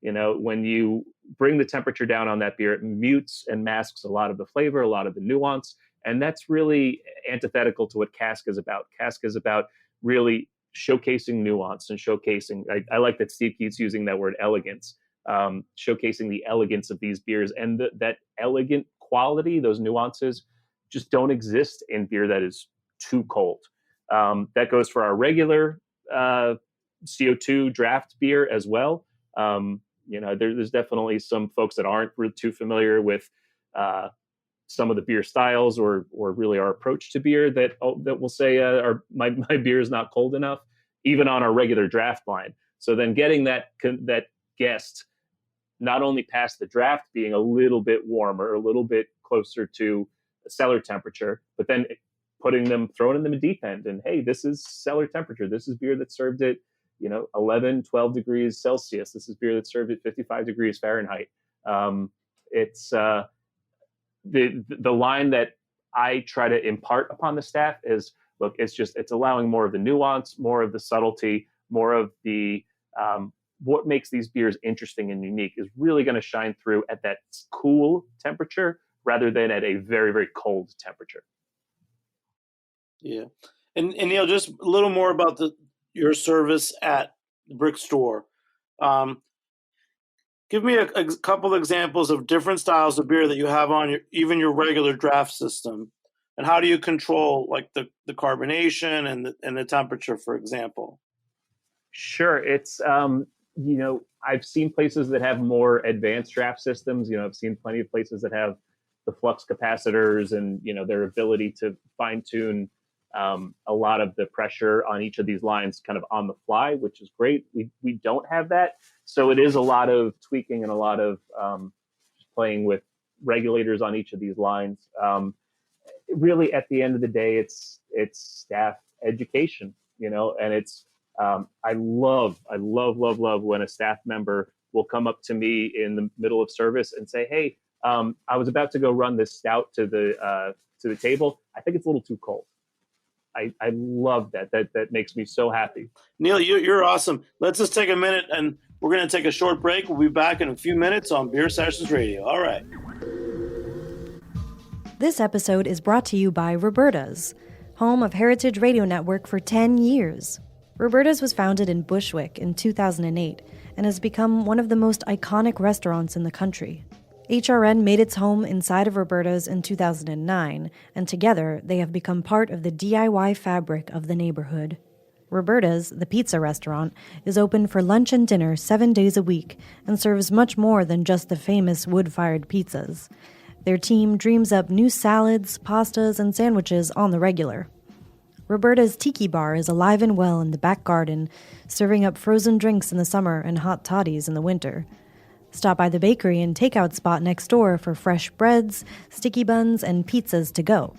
When you bring the temperature down on that beer, it mutes and masks a lot of the flavor, a lot of the nuance. And that's really antithetical to what cask is about. Cask is about really showcasing nuance and showcasing, I like that Steve keeps using that word elegance, showcasing the elegance of these beers, and that elegant quality, those nuances, just don't exist in beer that is too cold. That goes for our regular CO2 draft beer as well. There's definitely some folks that aren't really too familiar with some of the beer styles or really our approach to beer that will say my beer is not cold enough, even on our regular draft line. So then getting that guest not only past the draft being a little bit warmer, a little bit closer to cellar temperature, but then throwing them in the deep end, and hey, this is cellar temperature. This is beer that's served at 11, 12 degrees Celsius. This is beer that's served at 55 degrees Fahrenheit. It's the line that I try to impart upon the staff is, look, it's allowing more of the nuance, more of the subtlety, more of the what makes these beers interesting and unique is really going to shine through at that cool temperature rather than at a very, very cold temperature. Yeah. And Neil, just a little more about your service at the Brick Store. Give me a couple examples of different styles of beer that you have on your regular draft system, and how do you control like the carbonation and the temperature, for example? Sure, it's I've seen places that have more advanced draft systems. I've seen plenty of places that have the flux capacitors and their ability to fine tune a lot of the pressure on each of these lines kind of on the fly, which is great. We don't have that. So it is a lot of tweaking and a lot of playing with regulators on each of these lines. Really, at the end of the day, it's staff education, and it's I love when a staff member will come up to me in the middle of service and say, hey, I was about to go run this stout to the table. I think it's a little too cold. I love that. That makes me so happy. Neil, you're awesome. Let's just take a minute, and we're going to take a short break. We'll be back in a few minutes on Beer Sessions Radio. All right. This episode is brought to you by Roberta's, home of Heritage Radio Network for 10 years. Roberta's was founded in Bushwick in 2008 and has become one of the most iconic restaurants in the country. HRN made its home inside of Roberta's in 2009, and together they have become part of the DIY fabric of the neighborhood. Roberta's, the pizza restaurant, is open for lunch and dinner 7 days a week and serves much more than just the famous wood-fired pizzas. Their team dreams up new salads, pastas, and sandwiches on the regular. Roberta's Tiki Bar is alive and well in the back garden, serving up frozen drinks in the summer and hot toddies in the winter. Stop by the bakery and takeout spot next door for fresh breads, sticky buns, and pizzas to go.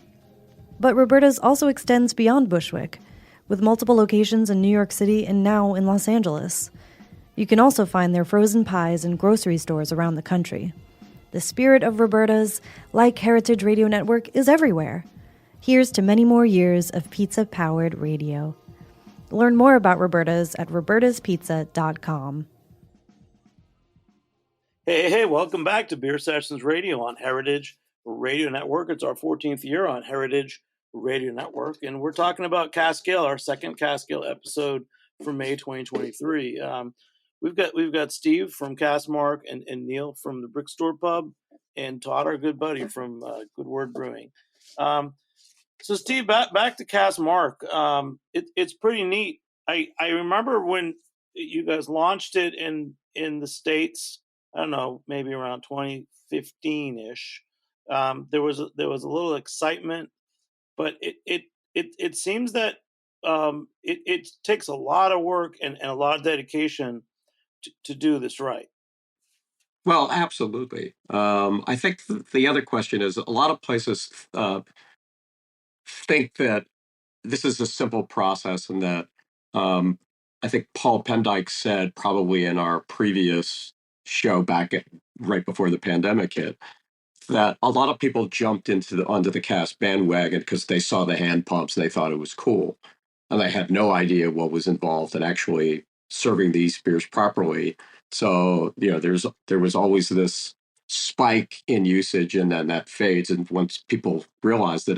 But Roberta's also extends beyond Bushwick, with multiple locations in New York City and now in Los Angeles. You can also find their frozen pies in grocery stores around the country. The spirit of Roberta's, like Heritage Radio Network, is everywhere. Here's to many more years of pizza-powered radio. Learn more about Roberta's at robertaspizza.com. Hey, welcome back to Beer Sessions Radio on Heritage Radio Network. It's our 14th year on Heritage Radio Network, and we're talking about Cask Ale, our second Cask Ale episode for May 2023. We've got Steve from Cask Marque and Neil from the Brick Store Pub, and Todd, our good buddy from Good Word Brewing. So Steve, back to Cask Marque. It's pretty neat. I remember when you guys launched it in the States. I don't know, maybe around 2015-ish. There was a little excitement, but it seems that it takes a lot of work and a lot of dedication to do this right. Well, absolutely. I think the other question is a lot of places think that this is a simple process, and that I think Paul Pendyke said probably in our previous show right before the pandemic hit, that a lot of people jumped onto the cask bandwagon because they saw the hand pumps and they thought it was cool, and they had no idea what was involved in actually serving these beers properly. So there was always this spike in usage, and then that fades. And once people realize that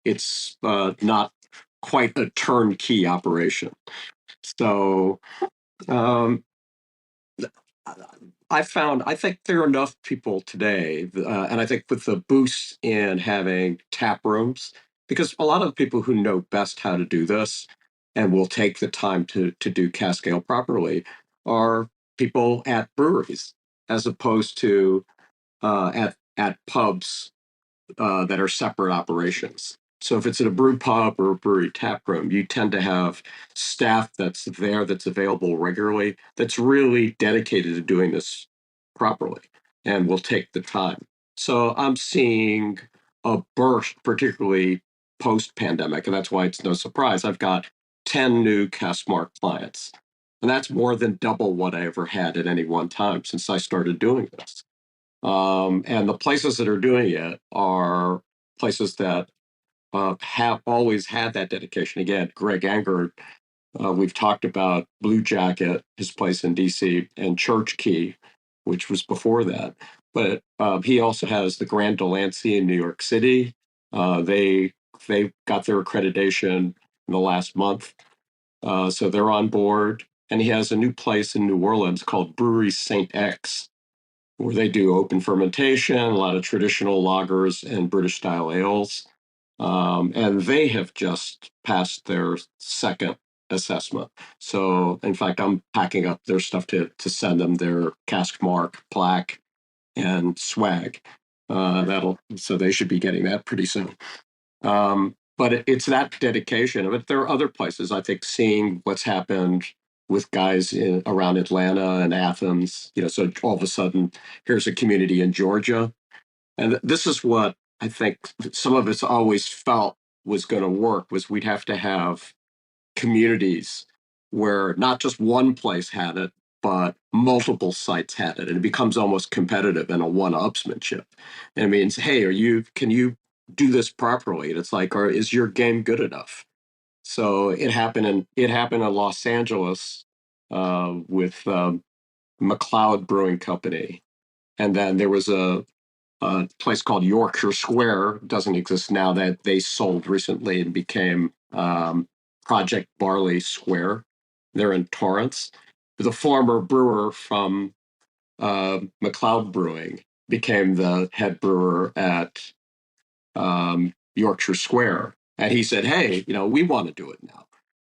it's not quite a turnkey operation, so I think there are enough people today, and I think with the boost in having tap rooms, because a lot of the people who know best how to do this and will take the time to do cask ale properly are people at breweries, as opposed to at pubs that are separate operations. So if it's in a brew pub or a brewery tap room, you tend to have staff that's there, that's available regularly, that's really dedicated to doing this properly and will take the time. So I'm seeing a burst, particularly post pandemic, and that's why it's no surprise. I've got 10 new Cask Marque clients, and that's more than double what I ever had at any one time since I started doing this. And the places that are doing it are places that have always had that dedication. Again, Greg Anger, we've talked about Blue Jacket, his place in DC, and Church Key, which was before that. But he also has the Grand Delancey in New York City. They got their accreditation in the last month, so they're on board. And he has a new place in New Orleans called Brewery Saint X, where they do open fermentation, a lot of traditional lagers and British style ales. And they have just passed their second assessment. So, in fact, I'm packing up their stuff to send them their Cask Marque plaque and swag. So they should be getting that pretty soon. But it's that dedication. But there are other places, I think, seeing what's happened with guys around Atlanta and Athens. So all of a sudden, here's a community in Georgia. And this is what I think some of us always felt was going to work, was we'd have to have communities where not just one place had it, but multiple sites had it. And it becomes almost competitive and a one-upsmanship. And it means, hey, can you do this properly? And it's like, or is your game good enough? So it happened in Los Angeles with McLeod Brewing Company. And then there was a place called Yorkshire Square, doesn't exist now, that they sold recently and became Project Barley Square. They're in Torrance. The former brewer from McLeod Brewing became the head brewer at Yorkshire Square, and he said, "Hey, we want to do it now."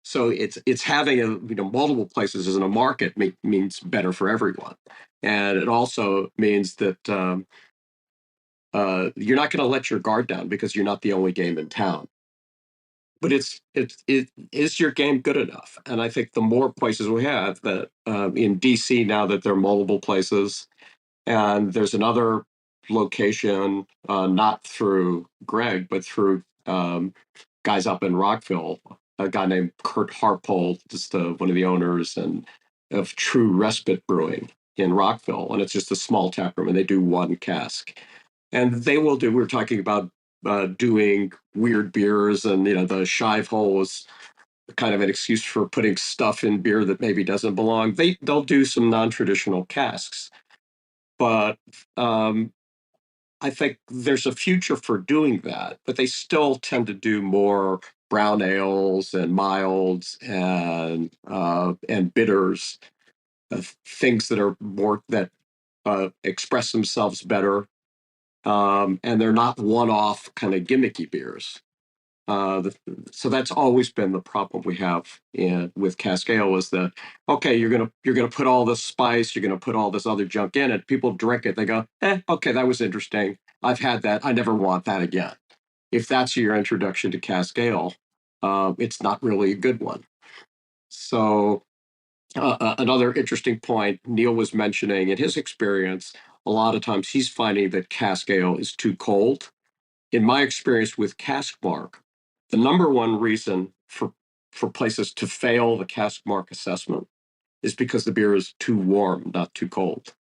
So it's having multiple places in a market means better for everyone, and it also means that you're not going to let your guard down because you're not the only game in town. But is your game good enough? And I think the more places we have that in DC now, that there are multiple places, and there's another location, not through Greg, but through guys up in Rockville, a guy named Kurt Harpole, just one of the owners and of True Respite Brewing in Rockville. And it's just a small tap room, and they do one cask. And they will do, we were talking about doing weird beers, and the shive hole is kind of an excuse for putting stuff in beer that maybe doesn't belong. They'll do some non-traditional casks, but I think there's a future for doing that. But they still tend to do more brown ales and milds and bitters, things that are more that express themselves better. And they're not one-off kind of gimmicky beers. So that's always been the problem we have with cask ale, is that, okay, you're gonna put all this spice, you're gonna put all this other junk in it. People drink it, they go, okay, that was interesting. I've had that. I never want that again. If that's your introduction to cask ale, it's not really a good one. So another interesting point Neil was mentioning, in his experience, a lot of times he's finding that cask ale is too cold. In my experience with Cask Marque, the number one reason for places to fail the Cask Marque assessment is because the beer is too warm, not too cold.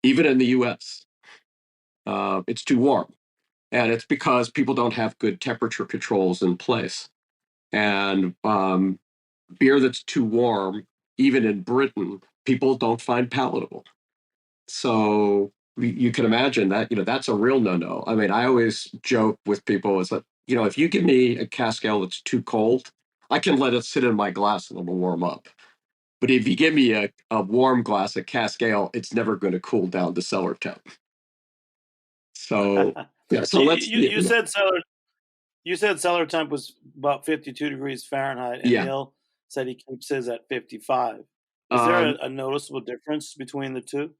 Even in the US, it's too warm. And it's because people don't have good temperature controls in place. And beer that's too warm, even in Britain, people don't find palatable. So you can imagine that, that's a real no-no. I mean, I always joke with people is that, if you give me a cask ale that's too cold, I can let it sit in my glass and it'll warm up. But if you give me a warm glass of cask ale, it's never going to cool down to cellar temp. So yeah, so you said cellar temp was about 52 degrees Fahrenheit, and yeah. Neil said he keeps his at 55. Is there a noticeable difference between the two?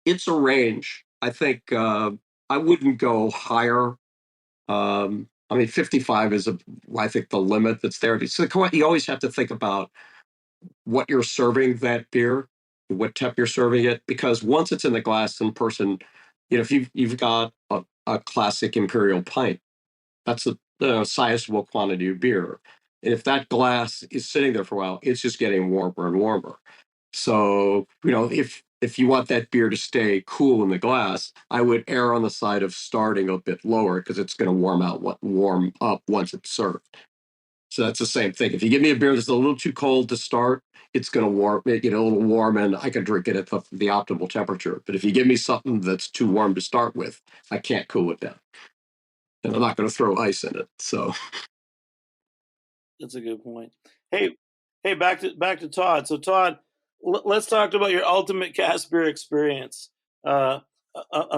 It's a range. I think I wouldn't go higher. I mean, 55 is I think the limit that's there. So you always have to think about what you're serving that beer, what temp you're serving it, because once it's in the glass, some person, if you've got a classic imperial pint, that's a sizable quantity of beer. And if that glass is sitting there for a while, it's just getting warmer and warmer. So, if you want that beer to stay cool in the glass, I would err on the side of starting a bit lower because it's going to warm up once it's served. So that's the same thing. If you give me a beer that's a little too cold to start, it's going to get a little warm, and I can drink it at the optimal temperature. But if you give me something that's too warm to start with, I can't cool it down, and I'm not going to throw ice in it. So That's a good point. Hey, back to Todd. So Todd, let's talk about your ultimate cask beer experience. A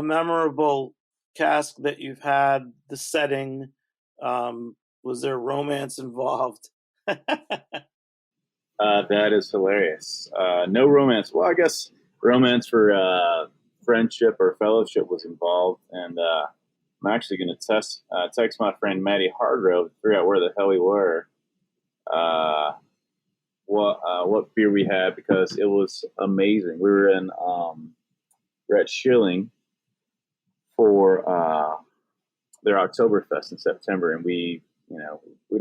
memorable cask that you've had, the setting. Was there romance involved? That is hilarious. No romance. Well, I guess romance for friendship or fellowship was involved, and I'm actually going to text my friend Matty Hargrove to figure out where the hell we were, what beer we had, because it was amazing. We were at Schilling for their Oktoberfest in September, and we'd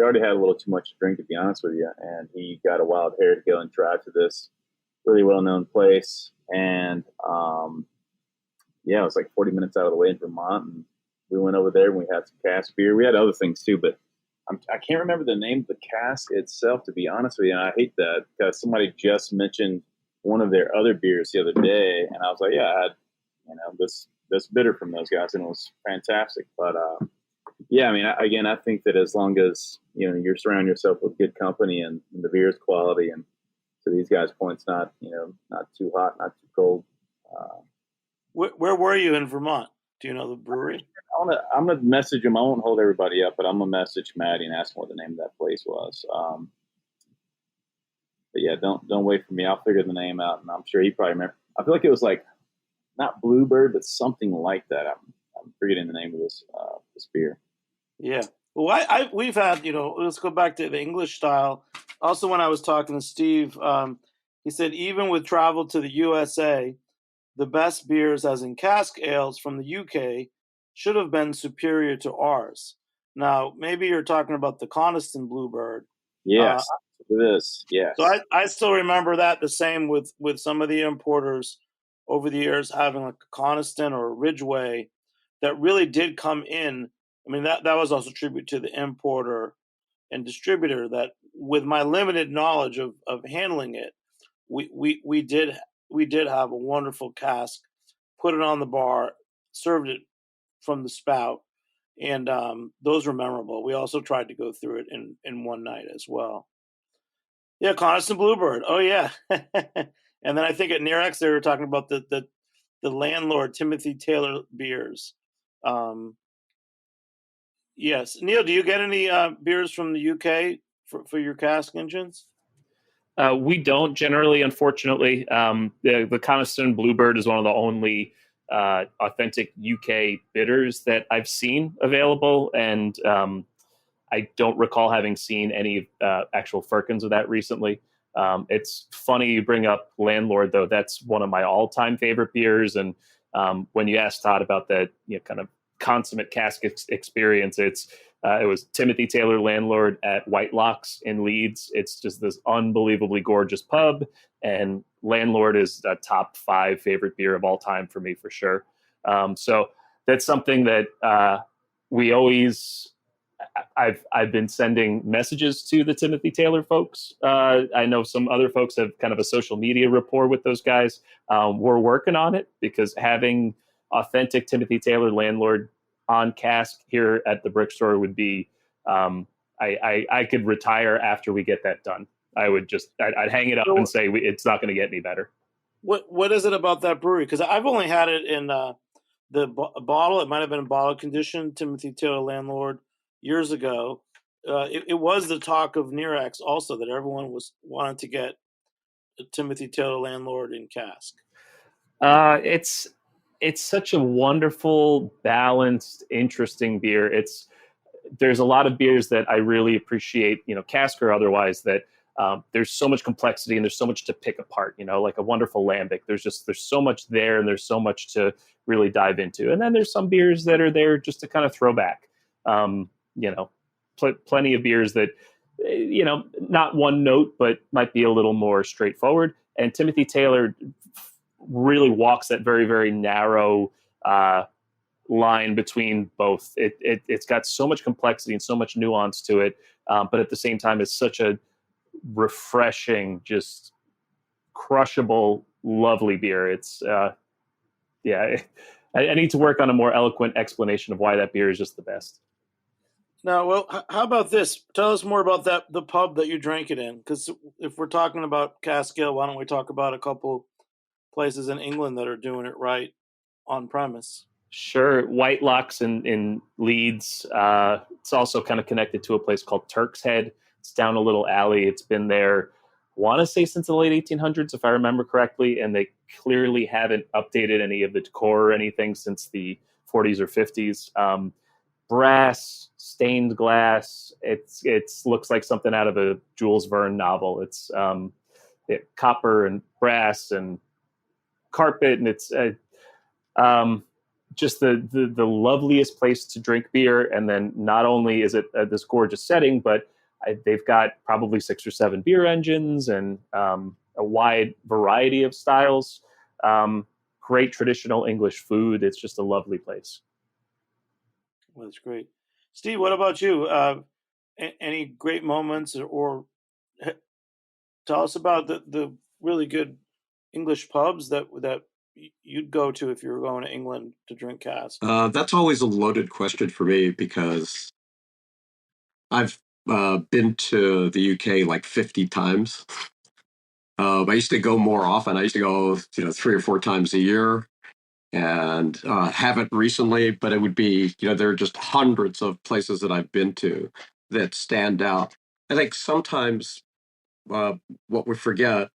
already had a little too much to drink, to be honest with you. And he got a wild hair to go and drive to this really well-known place. And it was like 40 minutes out of the way in Vermont. And we went over there and we had some cask beer. We had other things too, but I can't remember the name of the cask itself, to be honest with you. And I hate that because somebody just mentioned one of their other beers the other day, and I was like, yeah, I had this bitter from those guys, and it was fantastic. But I think that as long as you're surrounding yourself with good company and the beer's quality, and to these guys' points, not too hot, not too cold. Where were you in Vermont? Do you know the brewery? I'm gonna message him. I won't hold everybody up, but I'm gonna message Maddie and ask him what the name of that place was. But yeah, don't wait for me. I'll figure the name out, and I'm sure he probably remember. I feel like it was like not Bluebird, but something like that. I'm forgetting the name of this beer. Yeah. Well, we've had, let's go back to the English style. Also, when I was talking to Steve, he said even with travel to the USA, the best beers, as in cask ales from the UK, should have been superior to ours. Now, maybe you're talking about the Coniston Bluebird. Yes, it is. Yes. So I still remember that the same with some of the importers over the years having like a Coniston or a Ridgeway that really did come in. I mean, that was also a tribute to the importer and distributor that, with my limited knowledge of handling it, we did have a wonderful cask, put it on the bar, served it from the spout, and those were memorable. We also tried to go through it in one night as well. Yeah, Coniston Bluebird. Oh yeah, and then I think at Nerex they were talking about the landlord Timothy Taylor beers. Yes, Neil, do you get any beers from the UK for your cask engines? We don't generally, unfortunately. The Coniston Bluebird is one of the only authentic UK bitters that I've seen available, and I don't recall having seen any actual firkins of that recently. It's funny you bring up Landlord, though. That's one of my all-time favorite beers, and when you asked Todd about that kind of consummate cask experience, it was Timothy Taylor Landlord at White Locks in Leeds. It's just this unbelievably gorgeous pub, and Landlord is a top 5 favorite beer of all time for me, for sure. So that's something that we always... I've been sending messages to the Timothy Taylor folks. I know some other folks have kind of a social media rapport with those guys. We're working on it, because having authentic Timothy Taylor Landlord on cask here at the Brick Store would be, I could retire after we get that done. I'd hang it up and say it's not going to get any better. What is it about that brewery? Because I've only had it in bottle. It might have been a bottle condition. Timothy Taylor Landlord years ago. It was the talk of Nearax also that everyone was wanting to get Timothy Taylor Landlord in cask. It's such a wonderful, balanced, interesting beer. There's a lot of beers that I really appreciate, cask or otherwise, that there's so much complexity and there's so much to pick apart, like a wonderful lambic. There's so much there and there's so much to really dive into. And then there's some beers that are there just to kind of throw back. Plenty of beers that, not one note, but might be a little more straightforward. And Timothy Taylor really walks that very, very narrow line between both. It's got so much complexity and so much nuance to it, but at the same time, it's such a refreshing, just crushable, lovely beer. It's I need to work on a more eloquent explanation of why that beer is just the best. Now, well, how about this? Tell us more about the pub that you drank it in. Because if we're talking about cask ale, why don't we talk about a couple places in England that are doing it right on premise? Sure. Whitelocks in Leeds. It's also kind of connected to a place called Turk's Head. It's down a little alley. It's been there, I want to say, since the late 1800s, if I remember correctly. And they clearly haven't updated any of the decor or anything since the 40s or 50s. Brass, stained glass. It looks like something out of a Jules Verne novel. It's copper and brass and carpet, and it's just the loveliest place to drink beer. And then not only is it this gorgeous setting, but they've got probably 6 or 7 beer engines and a wide variety of styles. Great traditional English food. It's just a lovely place. Well, that's great. Steve, what about you? Any great moments or tell us about the really good English pubs that you'd go to if you were going to England to drink cask? That's always a loaded question for me because I've been to the UK like 50 times. I used to go more often. I used to go, 3 or 4 times a year, and haven't recently. But it would be, there are just hundreds of places that I've been to that stand out. I think sometimes what we forget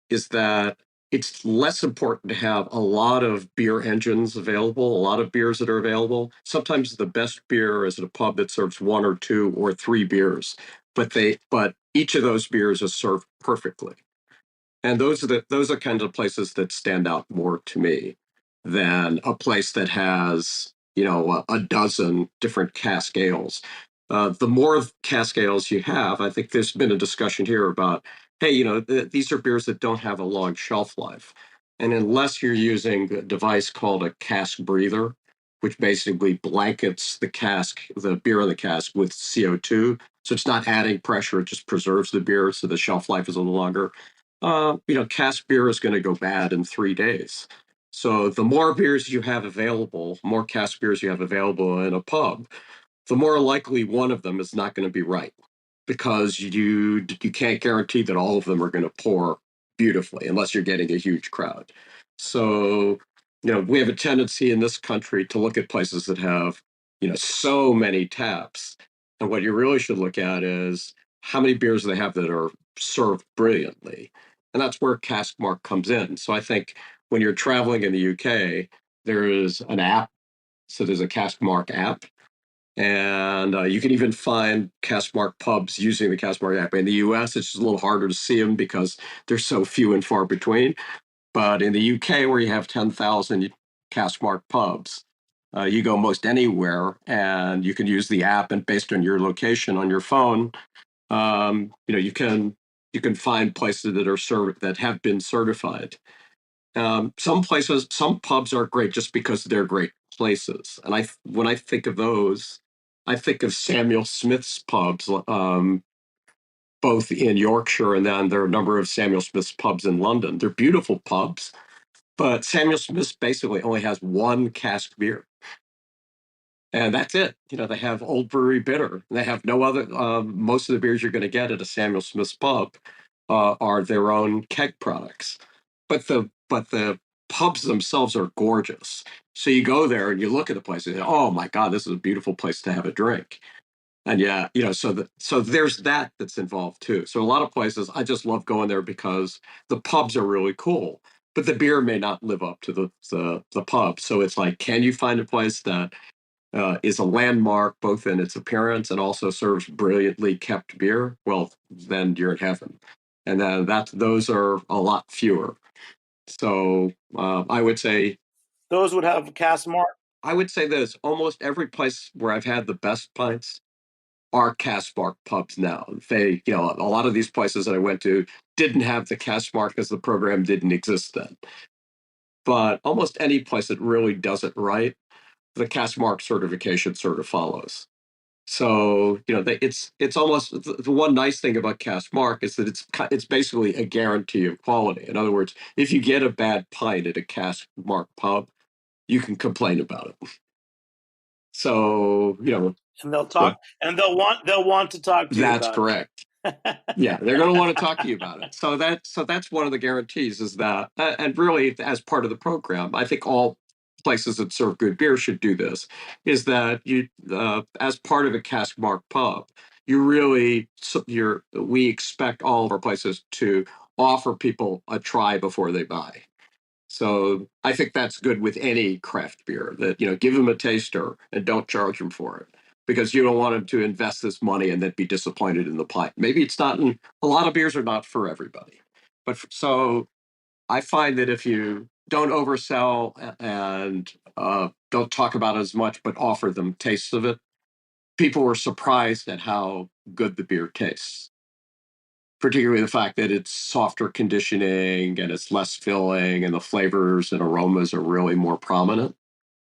is that it's less important to have a lot of beer engines available, a lot of beers that are available. Sometimes the best beer is at a pub that serves 1 or 2 or 3 beers, but each of those beers is served perfectly. And those are kinds of places that stand out more to me than a place that has, a dozen different cask ales. The more cask ales you have, I think there's been a discussion here about, hey, these are beers that don't have a long shelf life. And unless you're using a device called a cask breather, which basically blankets the beer in the cask with CO2, so it's not adding pressure, it just preserves the beer so the shelf life is a little longer. Cask beer is going to go bad in 3 days. So the more beers you have available, more cask beers you have available in a pub, the more likely one of them is not going to be right, because you can't guarantee that all of them are going to pour beautifully unless you're getting a huge crowd. So, we have a tendency in this country to look at places that have, so many taps. And what you really should look at is how many beers they have that are served brilliantly. And that's where Cask Marque comes in. So I think when you're traveling in the UK, there is an app. So there's a Cask Marque app. And you can even find Cask Marque pubs using the Cask Marque app. In the US, it's just a little harder to see them because they're so few and far between. But in the UK, where you have 10,000 Cask Marque pubs, you go most anywhere and you can use the app, and based on your location on your phone, you can find places that have been certified. Some pubs are great just because they're great places. And when I think of those, I think of Samuel Smith's pubs, both in Yorkshire, and then there are a number of Samuel Smith's pubs in London. They're beautiful pubs, but Samuel Smith's basically only has one cask beer. And that's it. They have Old Brewery Bitter. They have no other. Most of the beers you're going to get at a Samuel Smith's pub are their own keg products, but the pubs themselves are gorgeous. So you go there and you look at the place and say, "Oh my God, this is a beautiful place to have a drink." And yeah, so there's that's involved too. So a lot of places I just love going there because the pubs are really cool, but the beer may not live up to the pub. So it's like, can you find a place that is a landmark both in its appearance and also serves brilliantly kept beer? Well, then you're in heaven. And then those are a lot fewer. So I would say Those would have Cask Marque. I would say this: almost every place where I've had the best pints are Cask Marque pubs now. A lot of these places that I went to didn't have the Cask Marque because the program didn't exist then. But almost any place that really does it right, the Cask Marque certification sort of follows. So it's almost the one nice thing about Cask Marque is that it's basically a guarantee of quality. In other words, if you get a bad pint at a Cask Marque pub, you can complain about it. So And they'll talk, and they'll want to talk to you that's about correct. Yeah, they're going to want to talk to you about it. So that's one of the guarantees is that, and really as part of the program, I think all places that serve good beer should do this. Is that you, as part of a Cask Marque pub, we expect all of our places to offer people a try before they buy. So I think that's good with any craft beer that, give them a taster and don't charge them for it because you don't want them to invest this money and then be disappointed in the pint. Maybe it's not, a lot of beers are not for everybody. But so I find that if you don't oversell and don't talk about it as much, but offer them tastes of it, people were surprised at how good the beer tastes, particularly the fact that it's softer conditioning and it's less filling and the flavors and aromas are really more prominent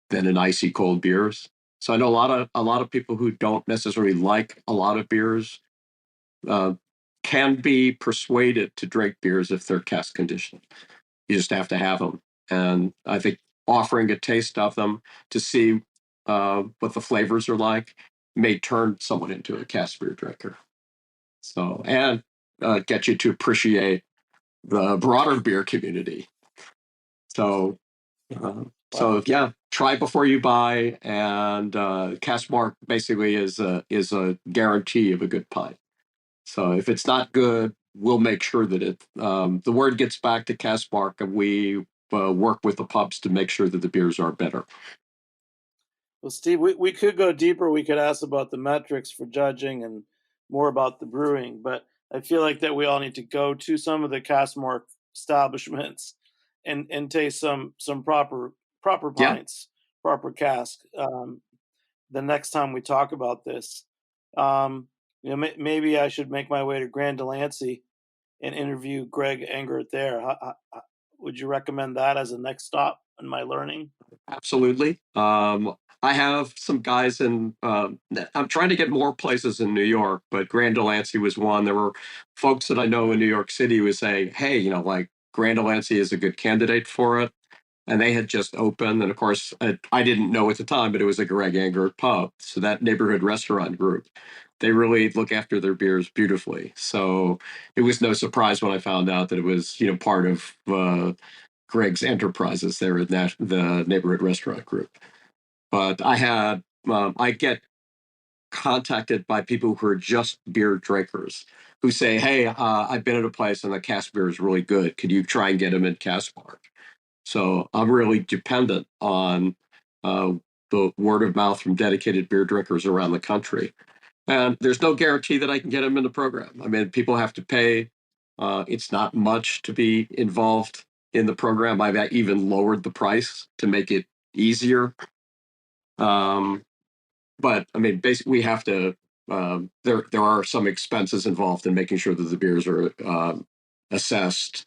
than in icy cold beers. So I know a lot of people who don't necessarily like a lot of beers uh, can be persuaded to drink beers if they're cask conditioned. You just have to have them, and I think offering a taste of them to see what the flavors are like may turn someone into a cask beer drinker. So and get you to appreciate the broader beer community. So, yeah, try before you buy, and Cask Marque basically is a guarantee of a good pint. So if it's not good, we'll make sure that the word gets back to Cask Marque, and we work with the pubs to make sure that the beers are better. Well, Steve, we could go deeper. We could ask about the metrics for judging and more about the brewing, but I feel like that we all need to go to some of the Cask Marque establishments and taste some proper Yeah, pints, proper cask. The next time we talk about this, um, maybe I should make my way to Grand Delancey and interview Greg Engert there. Would you recommend that as a next stop in my learning? absolutely. I have some guys in. I'm trying to get more places in New York, but Grand Delancey was one. There were folks that I know in New York City who was saying, "Hey, like Grand Delancey is a good candidate for it." And they had just opened, and of course, I didn't know at the time, but it was a Greg Engert pub. So that neighborhood restaurant group, they really look after their beers beautifully. So it was no surprise when I found out that it was, part of Greg's enterprises there at the neighborhood restaurant group. But I get contacted by people who are just beer drinkers who say, "Hey, I've been at a place and the cask beer is really good. Could you try and get them in Cask Marque?" So I'm really dependent on uh, the word of mouth from dedicated beer drinkers around the country. And there's no guarantee that I can get them in the program. I mean, people have to pay. It's not much to be involved in the program. I've even lowered the price to make it easier. Um, but I mean, basically, we have to. There are some expenses involved in making sure that the beers are assessed.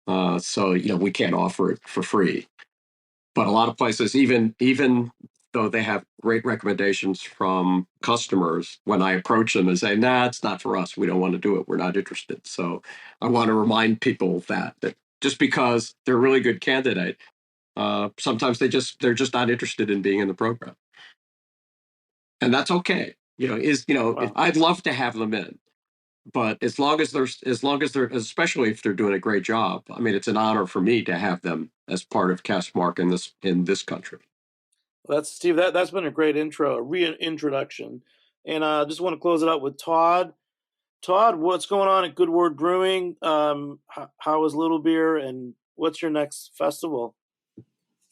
So we can't offer it for free. But a lot of places, even though they have great recommendations from customers, when I approach them and say, "Nah, it's not for us. We don't want to do it. We're not interested." So I want to remind people that just because they're a really good candidate, sometimes they're just not interested in being in the program. and that's okay. Wow. I'd love to have them in, but as long as they're, especially if they're doing a great job, I mean, it's an honor for me to have them as part of Cask Marque in this country. That's Steve. That's been a great intro, a reintroduction, and I just want to close it out with Todd. Todd, what's going on at Good Word Brewing? How is Little Beer, and what's your next festival?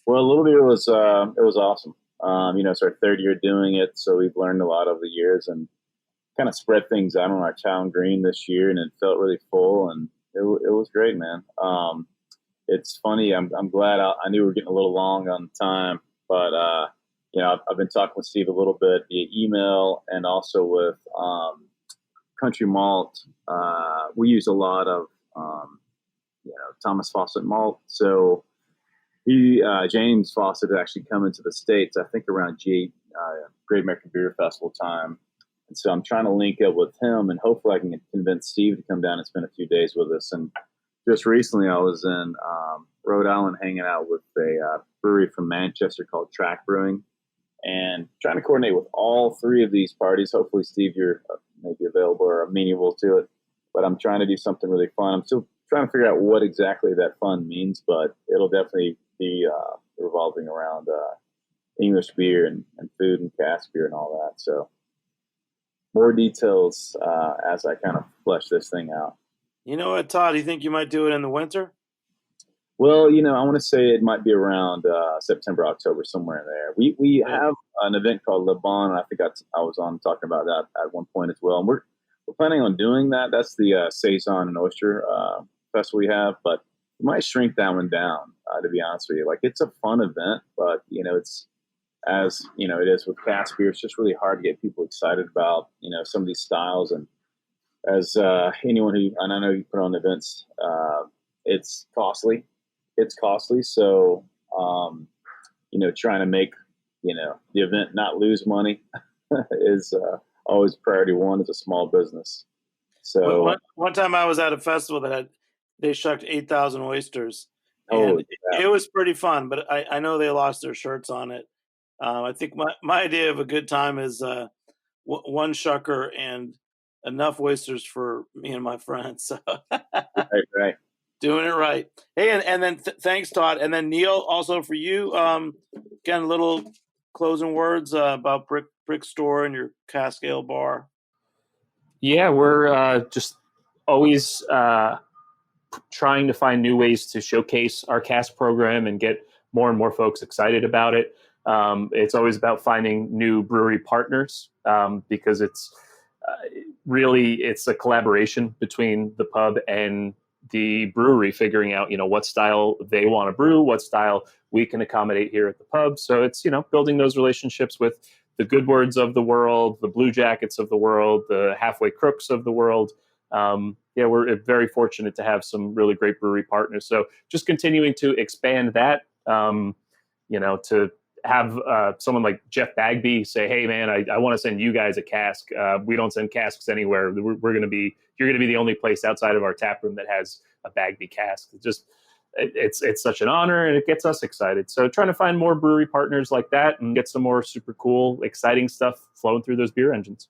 Well, Little Beer was it was awesome. It's our third year doing it, so we've learned a lot over the years and kind of spread things out on our town green this year, and it felt really full, and it was great, man. It's funny. I'm glad. I knew we were getting a little long on time, but I've been talking with Steve a little bit via email and also with Country Malt. We use a lot of Thomas Fawcett malt, so James Fawcett had actually come into the States, I think around Great American Beer Festival time. And so I'm trying to link up with him, and hopefully I can convince Steve to come down and spend a few days with us. And just recently I was in Rhode Island hanging out with a brewery from Manchester called Track Brewing, and trying to coordinate with all three of these parties. Hopefully, Steve, you're maybe available or amenable to it. But I'm trying to do something really fun. I'm still trying to figure out what exactly that fun means, but it'll definitely be revolving around English beer and food and cask beer and all that. So more details as I kind of flesh this thing out. You know what, Todd? Do you think you might do it in the winter? Well, I want to say it might be around September, October, somewhere in there. We have an event called Le Bon, and I think I was on talking about that at one point as well. And we're planning on doing that. That's the Saison and Oyster Festival we have, but we might shrink that one down, to be honest with you. Like, it's a fun event, but, it's, as, it is with cask beer, it's just really hard to get people excited about, some of these styles. And as anyone who, and I know you put on events, it's costly. So, trying to make, the event not lose money is always priority one as a small business. So one time I was at a festival that they shucked 8,000 oysters. And it was pretty fun, but I know they lost their shirts on it. I think my idea of a good time is one shucker and enough oysters for me and my friends. So. Right. Doing it right. Hey, and then thanks, Todd. And then Neil, also for you, again, little closing words about Brick Store and your cask ale bar. Yeah, we're just always trying to find new ways to showcase our cask program and get more and more folks excited about it. It's always about finding new brewery partners because it's a collaboration between the pub and the brewery, figuring out, what style they want to brew, what style we can accommodate here at the pub. So it's, building those relationships with the Good Words of the world, the Blue Jackets of the world, the Halfway Crooks of the world. We're very fortunate to have some really great brewery partners. So just continuing to expand that, to have someone like Jeff Bagby say, "Hey, man, I want to send you guys a cask. We don't send casks anywhere. You're going to be the only place outside of our tap room that has a Bagby cask." It's such an honor, and it gets us excited. So trying to find more brewery partners like that and get some more super cool, exciting stuff flowing through those beer engines.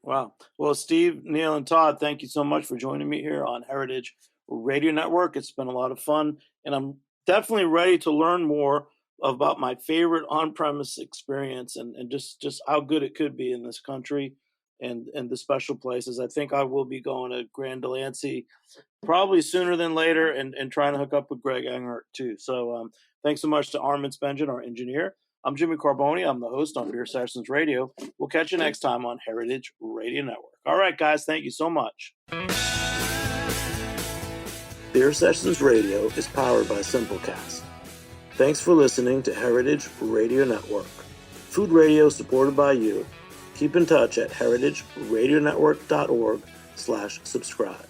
Wow. Well, Steve, Neil, and Todd, thank you so much for joining me here on Heritage Radio Network. It's been a lot of fun, and I'm definitely ready to learn more about my favorite on-premise experience and just how good it could be in this country and the special places. I think I will be going to Grand Delancey probably sooner than later and trying to hook up with Greg Enghart too. So thanks so much to Armin Spengen, our engineer. I'm Jimmy Carboni. I'm the host on Beer Sessions Radio. We'll catch you next time on Heritage Radio Network. All right, guys, thank you so much. Beer Sessions Radio is powered by Simplecast. Thanks for listening to Heritage Radio Network. Food radio supported by you. Keep in touch at heritageradionetwork.org/subscribe.